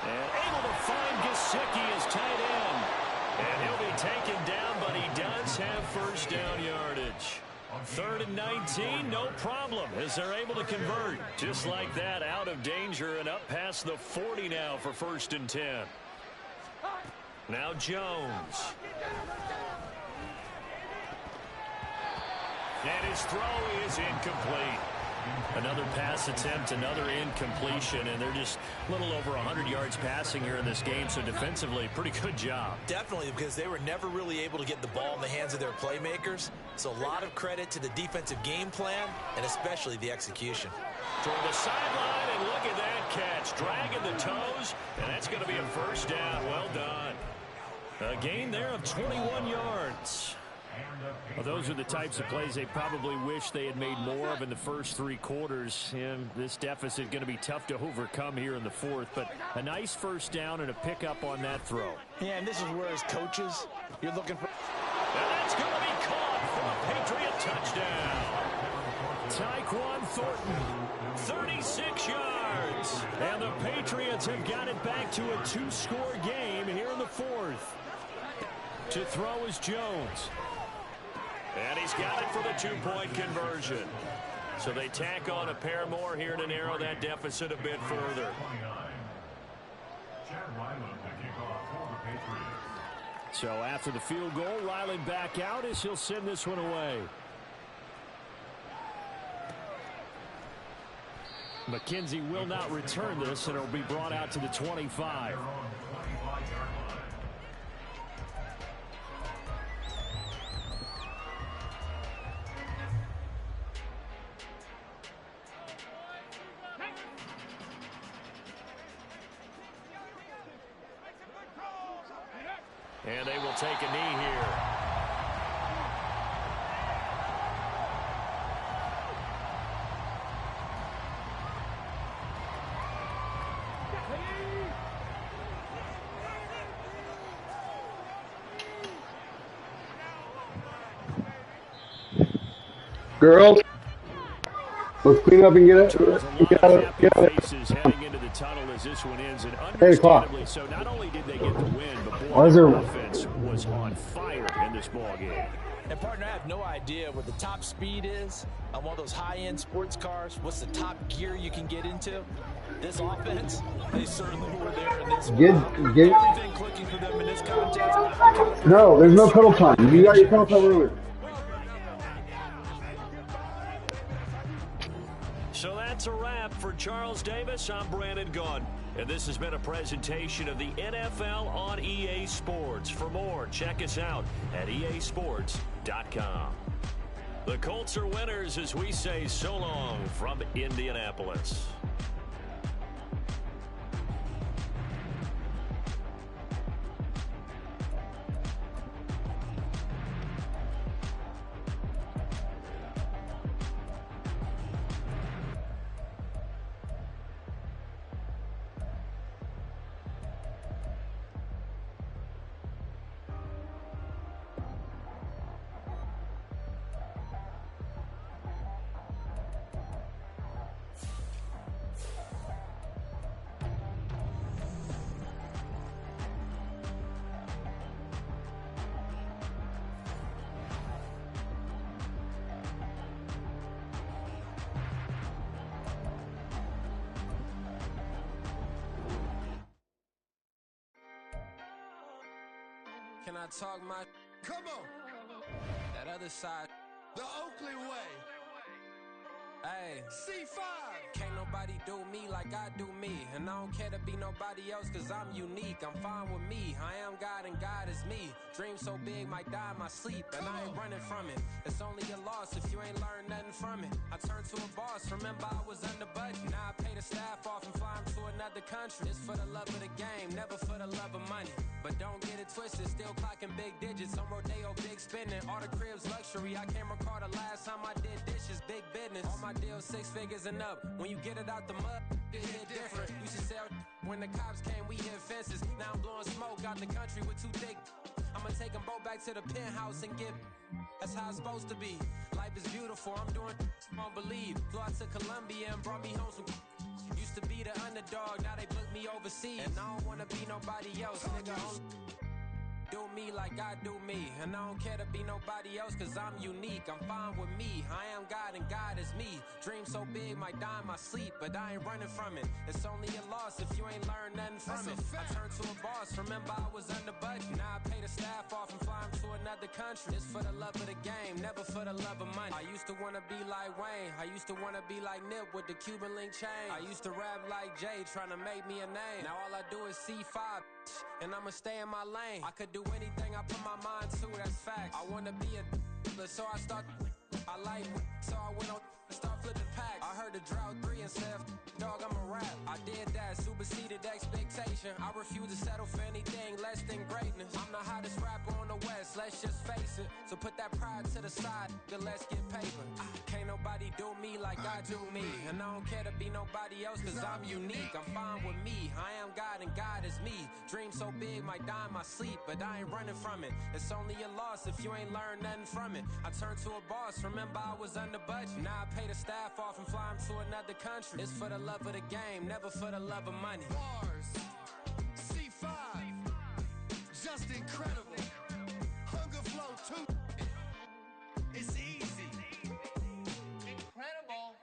And able to find Gesicki as tight end. And he'll be taken down, but he does have 1st down yardage. 3rd and 19, no problem, as they're able to convert. Just like that, out of danger and up past the 40 now for 1st and 10. Now Jones. And his throw is incomplete. Another pass attempt, another incompletion, and they're just a little over 100 yards passing here in this game, so defensively, pretty good job. Definitely, because they were never really able to get the ball in the hands of their playmakers, so a lot of credit to the defensive game plan and especially the execution. Toward the sideline, and look at that catch, dragging the toes, and that's going to be a 1st down. Well done. A gain there of 21 yards. Well, those are the types of plays they probably wish they had made more of in the first 3 quarters. And this deficit going to be tough to overcome here in the 4th. But a nice 1st down and a pickup on that throw. Yeah, and this is where, as coaches, you're looking for... And that's going to be caught for a Patriot touchdown. Tyquan Thornton, 36 yards. and the Patriots have got it back to a 2-score game here in the 4th. To throw is Jones. And he's got it for the 2-point conversion. So they tack on a pair more here to narrow that deficit a bit further. So after the field goal, Ryland back out as he'll send this one away. McKenzie will not return this, and it'll be brought out to the 25. And they will take a knee here. Girls, let's clean up and get it. Faces heading into the tunnel as this one ends, and 8 o'clock. understandably so. Not only did they get the win, but Why boy, is the there- offense was on fire in this ball game. And, partner, I have no idea what the top speed is on one of those high-end sports cars. What's the top gear you can get into? This offense, they certainly were there in this one. Everything clicking for them in this contest. No, there's no cuddle time. You got your cuddle time earlier. So that's a wrap for Charles Davis. I'm Brandon Gunn. And this has been a presentation of the NFL on EA Sports. For more, check us out at easports.com. The Colts are winners as we say so long from Indianapolis. Can I talk my... Come on! That other side. The Oakley way. Hey. C5! Can't nobody do me like I do me. And I don't care to be nobody else cause I'm unique. I'm fine with me. I am God and God is me. Dream so big might die in my sleep. And I ain't running from it. It's only a loss if you ain't learned nothing from it. I turned to a boss. Remember I was under budget. Now I pay the staff off and fly them to another country. It's for the love of the game, never for the love of money. But don't get it twisted, still clocking big digits. On Rodeo, big spending. All the cribs luxury. I can't recall the last time I did dishes, big business. All my deals 6 figures and up. When you get it out the mud, it hit different. Used to sell when the cops came, we hit fences. Now I'm blowing smoke out the country with 2 thick. I'ma take them both back to the penthouse and get. That's how it's supposed to be. Life is beautiful, I'm doing won't believe. Flew out to Colombia and brought me home some. Used to be the underdog, now they book me overseas. And I don't wanna be nobody else, nigga. do me like I do me. And I don't care to be nobody else, cause I'm unique. I'm fine with me. I am God and God is me. Dream so big, might die in my sleep, but I ain't running from it. It's only a loss if you ain't learned nothing from it. I turned to a boss, remember I was under budget. Now I pay the staff off and fly them to another country. It's for the love of the game, never for the love of money. I used to wanna be like Wayne. I used to wanna be like Nip with the Cuban link chain. I used to rap like Jay, trying to make me a name. Now all I do is C5, and I'ma stay in my lane. I could do anything I put my mind to, that's facts. I wanna be a so I start. I like so I went on start flipping packs. I heard the drought 3 and said, dog, I'm a rap. I did that, superseded expectation. I refuse to settle for anything less than greatness. I'm the hottest rapper on the West, let's just face it. So put that pride to the side, then let's get paper. Can't nobody do me like I do me. And I don't care to be nobody else, cause I'm unique. I'm fine with me, I am God and God is me. Dream so big, might die in my sleep, but I ain't running from it. It's only a loss if you ain't learned nothing from it. I turned to a boss, remember I was under budget. Now I pay the staff off and fly them to another country. It's for the love of the game, never for the love of money. Bars, C5, just incredible. Hunger Flow 2, it's easy. Incredible.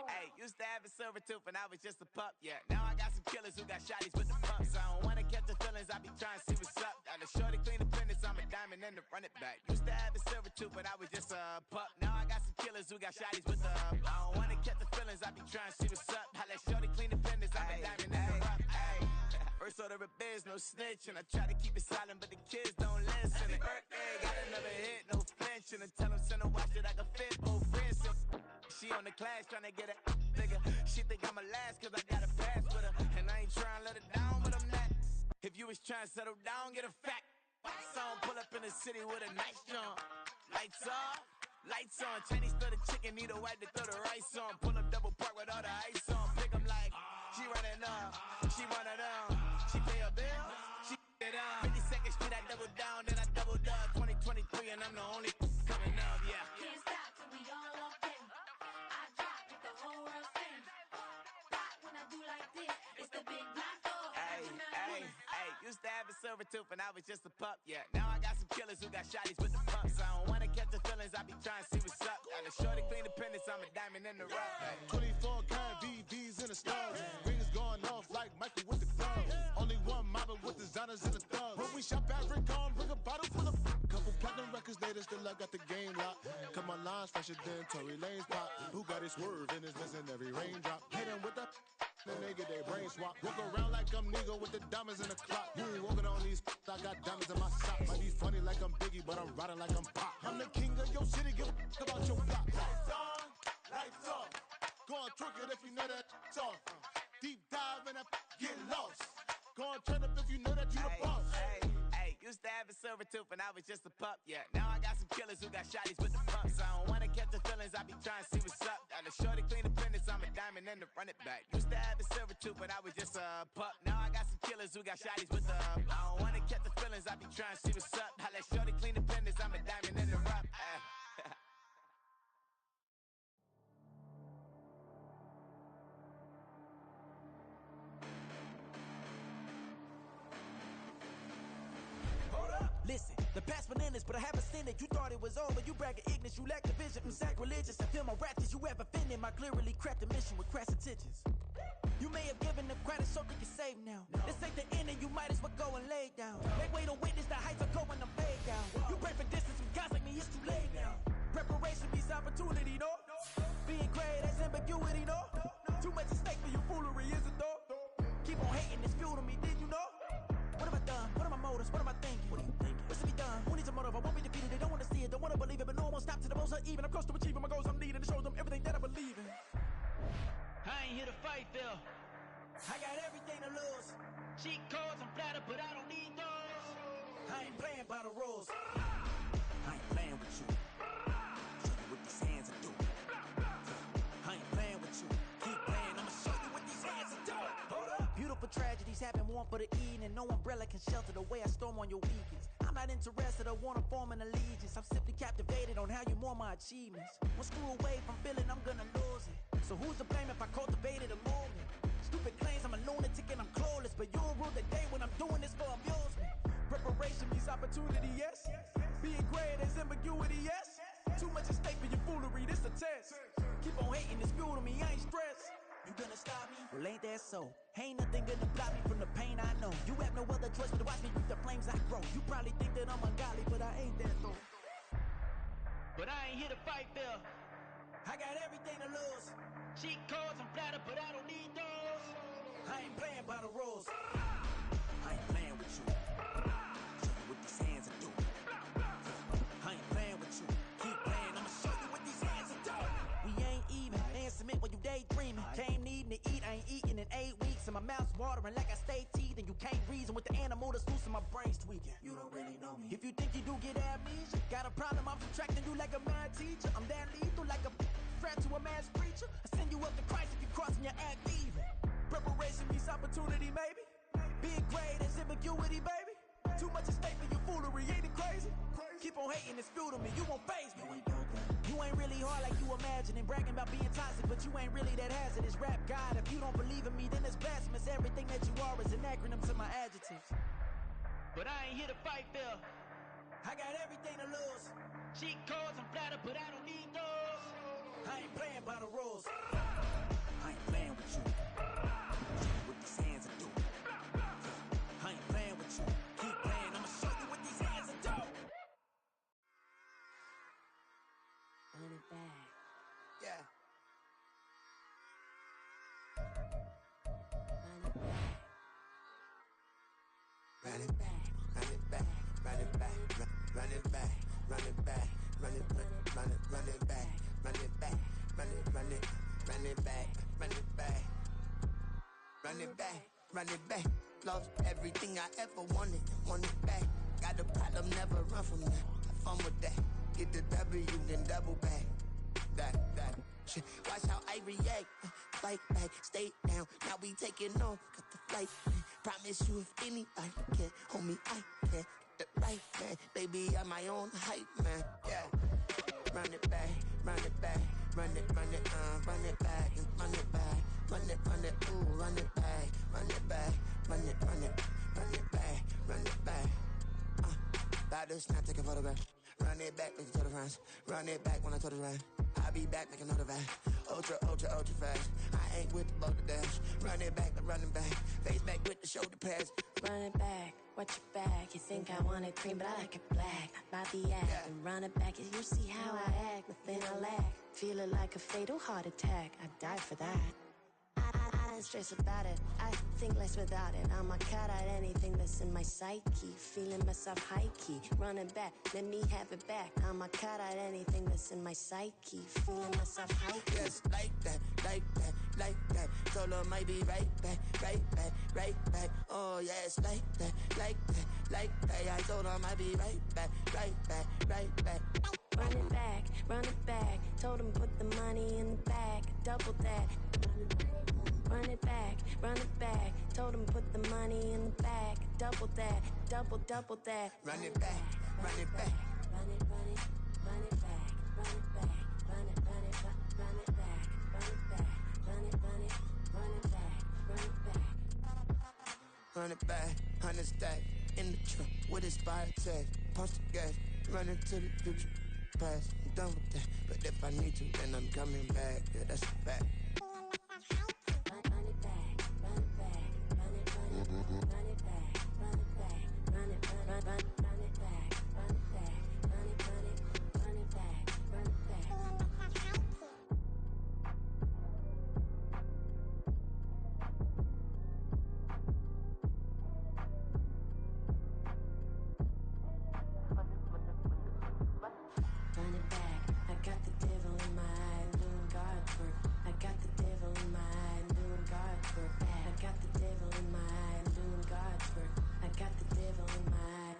Hey, used to have a silver tooth and I was just a pup, yeah. Now I got some killers who got shotties with the pumps. I don't wanna catch the feelings, I be trying to see what's up. Got a shorty clean the fitness, I'm a diamond and to run it back. Used to have a silver tooth but I was just a pup. Now I got some killers who got shotties with the I don't wanna catch the feelings, I be trying to see what's up. I let shorty clean the fitness, I'm a diamond and to run it. First order of biz, no snitching. I try to keep it silent, but the kids don't listen. Happy birthday, got another hit, no flinching. And tell them send a watch that I can fit, both friends. She on the class trying to get a nigga. She think I'm a last cause I got a pass with her. And I ain't trying to let her down, but I'm not. If you was trying to settle down, get a fact. Song pull up in the city with a nice jump. Lights off, lights on. Chinese throw the chicken, need a wipe to throw the rice on. Pull up double park with all the ice on. Pick 'em like, she running up, she running down. She pay her bill, she it up. 52nd Street, I double down, then I doubled up. 2023 and I'm the only coming up, yeah. Can't stop till we all okay. I drop it, the whole world sing. Pop when I do like this, it's the big block door. Hey, used to have a silver tooth and I was just a pup, yeah. Now I got some killers who got shotties with the pumps. I don't wanna catch the feelings, I be trying to see what's up. Got a shorty clean the pendants, I'm a diamond in the rough. Hey. 24 karat VVs in the stars. Rings going off like Michael with the gloves. Only one mobbing with designers in the thugs. When we shop at Rick on, bring a bottle full of couple platinum records later, still I got the game locked. Cut my lines fresher than Tory Lane's pop. Who got his swerve and is missing every raindrop. Hit him with the and they get their brain swap. Walk around like I'm nigga with the diamonds in the clock. You ain't walking on these, I got diamonds in my sock. Might be funny like I'm Biggie, but I'm riding like I'm Pop. I'm the king of your city, give a about your block. Lights on, lights off. Go on, twerk it if you know that it's off. Deep dive and get lost. Go on, turn up if you know that you the boss. Hey, used to have a silver tooth and I was just a pup, yeah. Now I got some killers who got shotties with the pumps. I don't wanna catch the feelings, I be trying to see what's up. Got a shorty clean the pendants, I'm a diamond and to run it back. Used to have a silver tooth but I was just a pup. Now I got some killers who got shotties with the I don't wanna catch the feelings, I be trying to see what's up. I let shorty clean the pendants, I'm a diamond in the rough. Listen, the past bananas, but I haven't seen it. You thought it was over, you bragging ignorance, you lack the vision from sacrilegious. I feel my raptors, you have offended my clearly crafted mission with crass intentions. You may have given them credit so you can save now. This ain't the end and you might as well go and lay down. Make way to witness the heights are going, I'm paid down. You pray for distance with guys like me, it's too late now. Preparation beats opportunity, no? Being great, that's ambiguity, no? Too much at stake for you foolery, is it though? Keep on hating, it's fuel to me, did you know? What have I done? What are my motives? What am I thinking? What are you thinking? What's to be done? Who needs a motive? I won't be defeated. They don't want to see it, don't want to believe it, but no one won't stop to the most even. I'm close to achieving my goals. I'm needing to show them everything that I believe in. I ain't here to fight, Phil. I got everything to lose. Cheat codes, I'm flattered, but I don't need those. I ain't playing by the rules. I ain't playing with you. Show you what these hands are doing. I ain't playing with you. Keep playing, I'ma show you what these hands are doing. Hold up. Beautiful tragedies happen, one for the eating, and no umbrella can shelter the way I storm on your weekends. I'm not interested, I wanna form an allegiance. I'm simply captivated. on how you more my achievements. One screw away from feeling I'm gonna lose it. So who's to blame if I cultivated a movement? Stupid claims I'm a lunatic and I'm clueless, but you don't rule the day when I'm doing this for amusement. Preparation means opportunity, yes. Being great is ambiguity, yes. Too much at stake for your foolery, this a test. Keep on hating, it's fuel to me, I ain't stressed. You gonna stop me? Well, ain't that so? Ain't nothing gonna block me from the pain I know. You have no other choice but to watch me reap the flames I grow. You probably think that I'm ungodly, but I ain't that though. But I ain't here to fight fair. I got everything to lose. Cheat codes, I'm flattered, but I don't need those. I ain't playing by the rules. I ain't playing with you. Show you what these hands are doing. I ain't playing with you. Keep playing, I'ma show you what these hands are doing. We ain't even. Ain't submit when you daydreaming. Came needing to eat, I ain't eating in 8 weeks. And my mouth's watering like I stay teeth. And you can't reason with the animal that's loose and my brain's tweaking. You don't really know me. If you think you do get amnesia, got a problem, I'm subtracting you like a mad teacher. I'm that lethal like a threat to a mass preacher. I send you up to Christ if you crossing your act evil. Preparation means opportunity, maybe. Being great is ambiguity, baby. Too much at stake for your foolery, ain't it crazy? Keep on hating, it's fuel to me, you won't faze me. You ain't really hard like you imagine and bragging about being toxic, but you ain't really that hazardous. Rap God, if you don't believe in me, then it's blasphemous. Everything that you are is an acronym to my adjectives. But I ain't here to fight fair. I got everything to lose. Cheat codes, I'm flattered, but I don't need those. I ain't playing by the rules. I ain't playing with you. What these hands are doing. I ain't playing with you. Keep playing, I'ma show you what these hands are doing. Run it back. Yeah. Run it back. Run it back, run it back, run it back, run it back, run it back, run it, run it back, run it back, run it, run it, run it back, run it back, run it back, run it back. Lost everything I ever wanted, want it back. Got a problem, never run from that. Have fun with that. Get the W, then double back. That shit. Watch how I react. Fight back, stay down. Now we taking off, got the flight. Promise you if anybody can, homie, I can. Get the right man, baby, I'm my own hype man. Yeah. Run it back, run it back, run it back, and run it back, run it, ooh, run it back, run it back, run it back, run it back. About to snap, take a photograph. Run it back, make it to the friends. Run it back when I told it right. I'll be back, make another back. Ultra, ultra, ultra fast. I ain't with the boat to dash. Run it back, run it back. Face back with the shoulder pads. Run it back, watch your back. You think I want it cream, but I like it black. Not by the act. And run it back, you see how I act. Nothing I lack. Feel it like a fatal heart attack. I'd die for that. I don't stress about it. I think less without it. I'ma cut out anything that's in my psyche. Feeling myself high key. Running back, let me have it back. I'ma cut out anything that's in my psyche. Feeling myself high key. Yes, like that, like that, like that. Told her might be right back, right back, right back. Oh yes, like that, like that, like that. I told her might be right back, right back, right back. Run it back, run it back. Told him put the money in the bag. Double that. Run it back, run it back. Told him put the money in the bag. Double that, double that. Run it back, run it back. Run it, run it, run it back, run it back, run it, run it, run it back, run it back, run it, run it, run it back, run it back. Run it back, 100 stack in the truck with expired tag. Punch the gas, run into the future. Past, I'm done with that. But if I need to, then I'm coming back. Yeah, that's a fact. Run it back, run it back, run it, run it, run it back, run it back, run it, run it back, run it back, run it, run it, run it back, run it back. Run it back, I got the devil in my eye, doing God's work. I got the devil in my eye, doing God's work. I got the devil in my eye, doing God's work. I got the devil in my eye.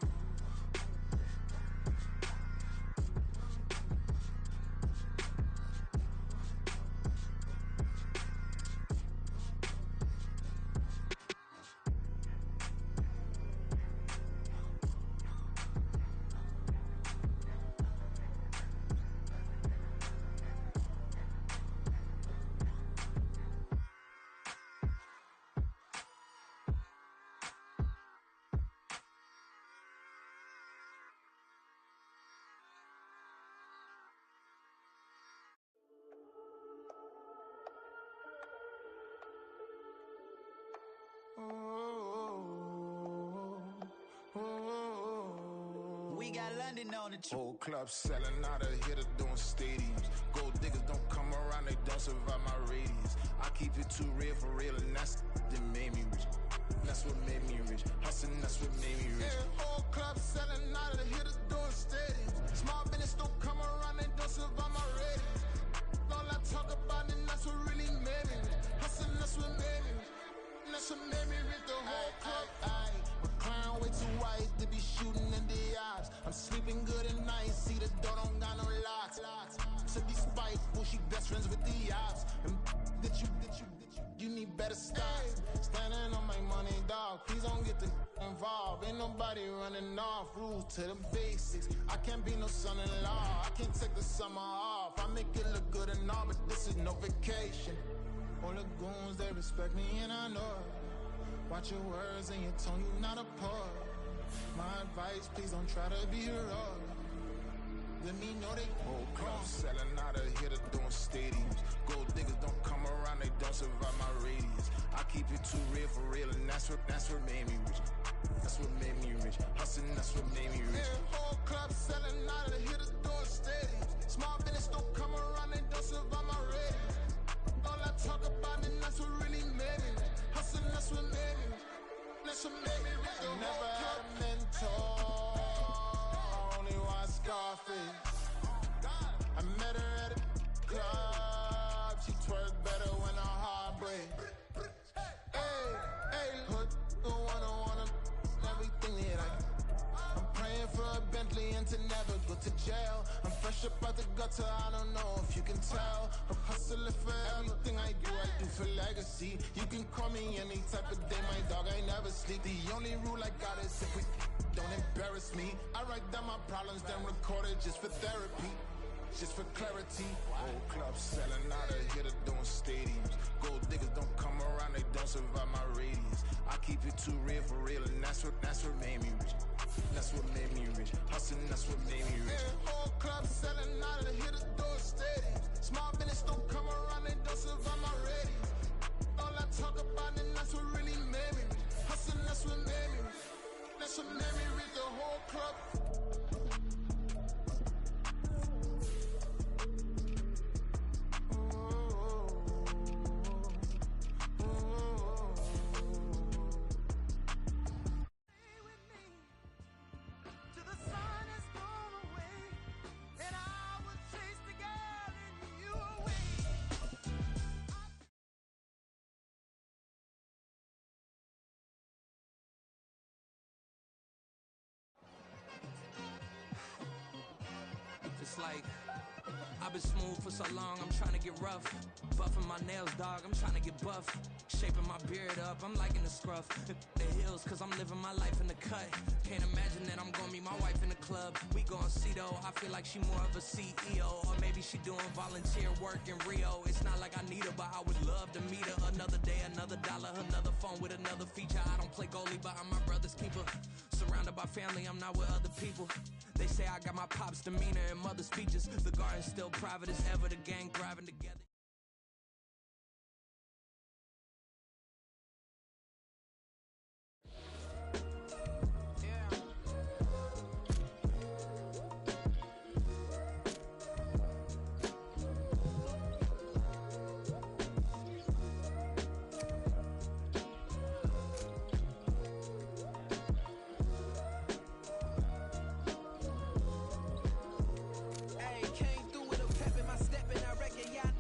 landing on the whole club selling out of hitter doing stadiums. Gold diggers don't come around, they don't survive my radius. I keep it too real for real, and that's that made me rich. That's what made me rich. Hustling, that's what made me rich. Yeah, whole club selling out of hitters doing stadiums. Small business don't come around, they don't survive my radius. All I talk about it, that's what really made me rich. Hustling, that's what made me rich. That's what made me rich. The whole club. My clown way too wise to be shooting in the eyes. I'm sleeping good at night, see the door don't got no locks. To be spiteful, she best friends with the odds. And that you need better stop. Standing on my money, dog. Please don't get the involved. Ain't nobody running off. Rules to the basics. I can't be no son-in-law. I can't take the summer off. I make it look good and all, but this is no vacation. All the goons, they respect me and I know it. Watch your words and your tone, you not a poet. My advice, please don't try to be heroic. Let me know they whole club selling out of hitter doing stadiums. Gold diggers don't come around, they don't survive my radius. I keep it too real for real, and that's what made me rich. That's what made me rich. Hustling, that's what made me rich. Yeah, whole club selling out of hitters doing stadiums. Small business don't come around, they don't survive my radius. All I talk about it, that's what really made me rich. Hustling, that's what made me rich. That's what made me rich. I never had a mentor. Only one Scarface. I met her at a club. She twerk better when her heart break. Hey, hood, wanna everything that I'm praying for a Bentley and to never go to jail. I'm fresh up out the gutter, I don't know if you can tell. I'm hustling for everything I do for legacy. You can call me any type of day, my dog, I never sleep. The only rule I got is if we don't embarrass me. I write down my problems, then record it just for therapy. Just for clarity. Whole club selling out of hitter doing stadiums. Gold diggers don't come around, they don't survive my radius. I keep it too real for real, and that's what made me rich. That's what made me rich. Hustling, that's what made me rich. Yeah, whole club selling out of hitter doing stadiums. Small business don't come around, they don't survive my radius. All I talk about it, that's what really made me rich. Hustling, that's what made me rich. That's what made me rich. The whole club. It's like I've been smooth for so long, I'm trying to get rough. Buffing my nails, dog, I'm trying to get buff. Shaping my beard up, I'm liking the scruff. The heels, cause I'm living my life in the cut. Can't imagine that I'm gonna meet my wife in the club. We gon' see though, I feel like she more of a CEO. Or maybe she doing volunteer work in Rio. It's not like I need her, but I would love to meet her. Another day, another dollar, another phone with another feature. I don't play goalie, but I'm my brother's keeper. Surrounded by family, I'm not with other people. They say I got my pop's demeanor and mother's speeches. The garden's still private as ever, the gang thriving together. Hey, came through with a pep in my step, and I reckon y'all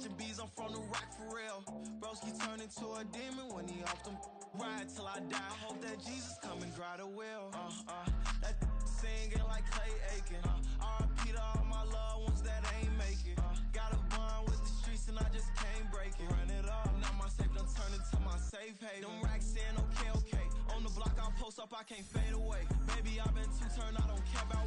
catching bees, I'm from the rock for real. Broski turn into a demon when he off them. Ride till I die. I hope that Jesus come and dry the wheel. That singing like Clay Aiken. R.I.P. to all my loved ones that ain't make it. Got a bond with the streets and I just can't break it. Run it up, now my safe done turned into my safe haven. Them racks in, okay. On the block I post up, I can't fade away. Baby, I've been too turned, I don't care about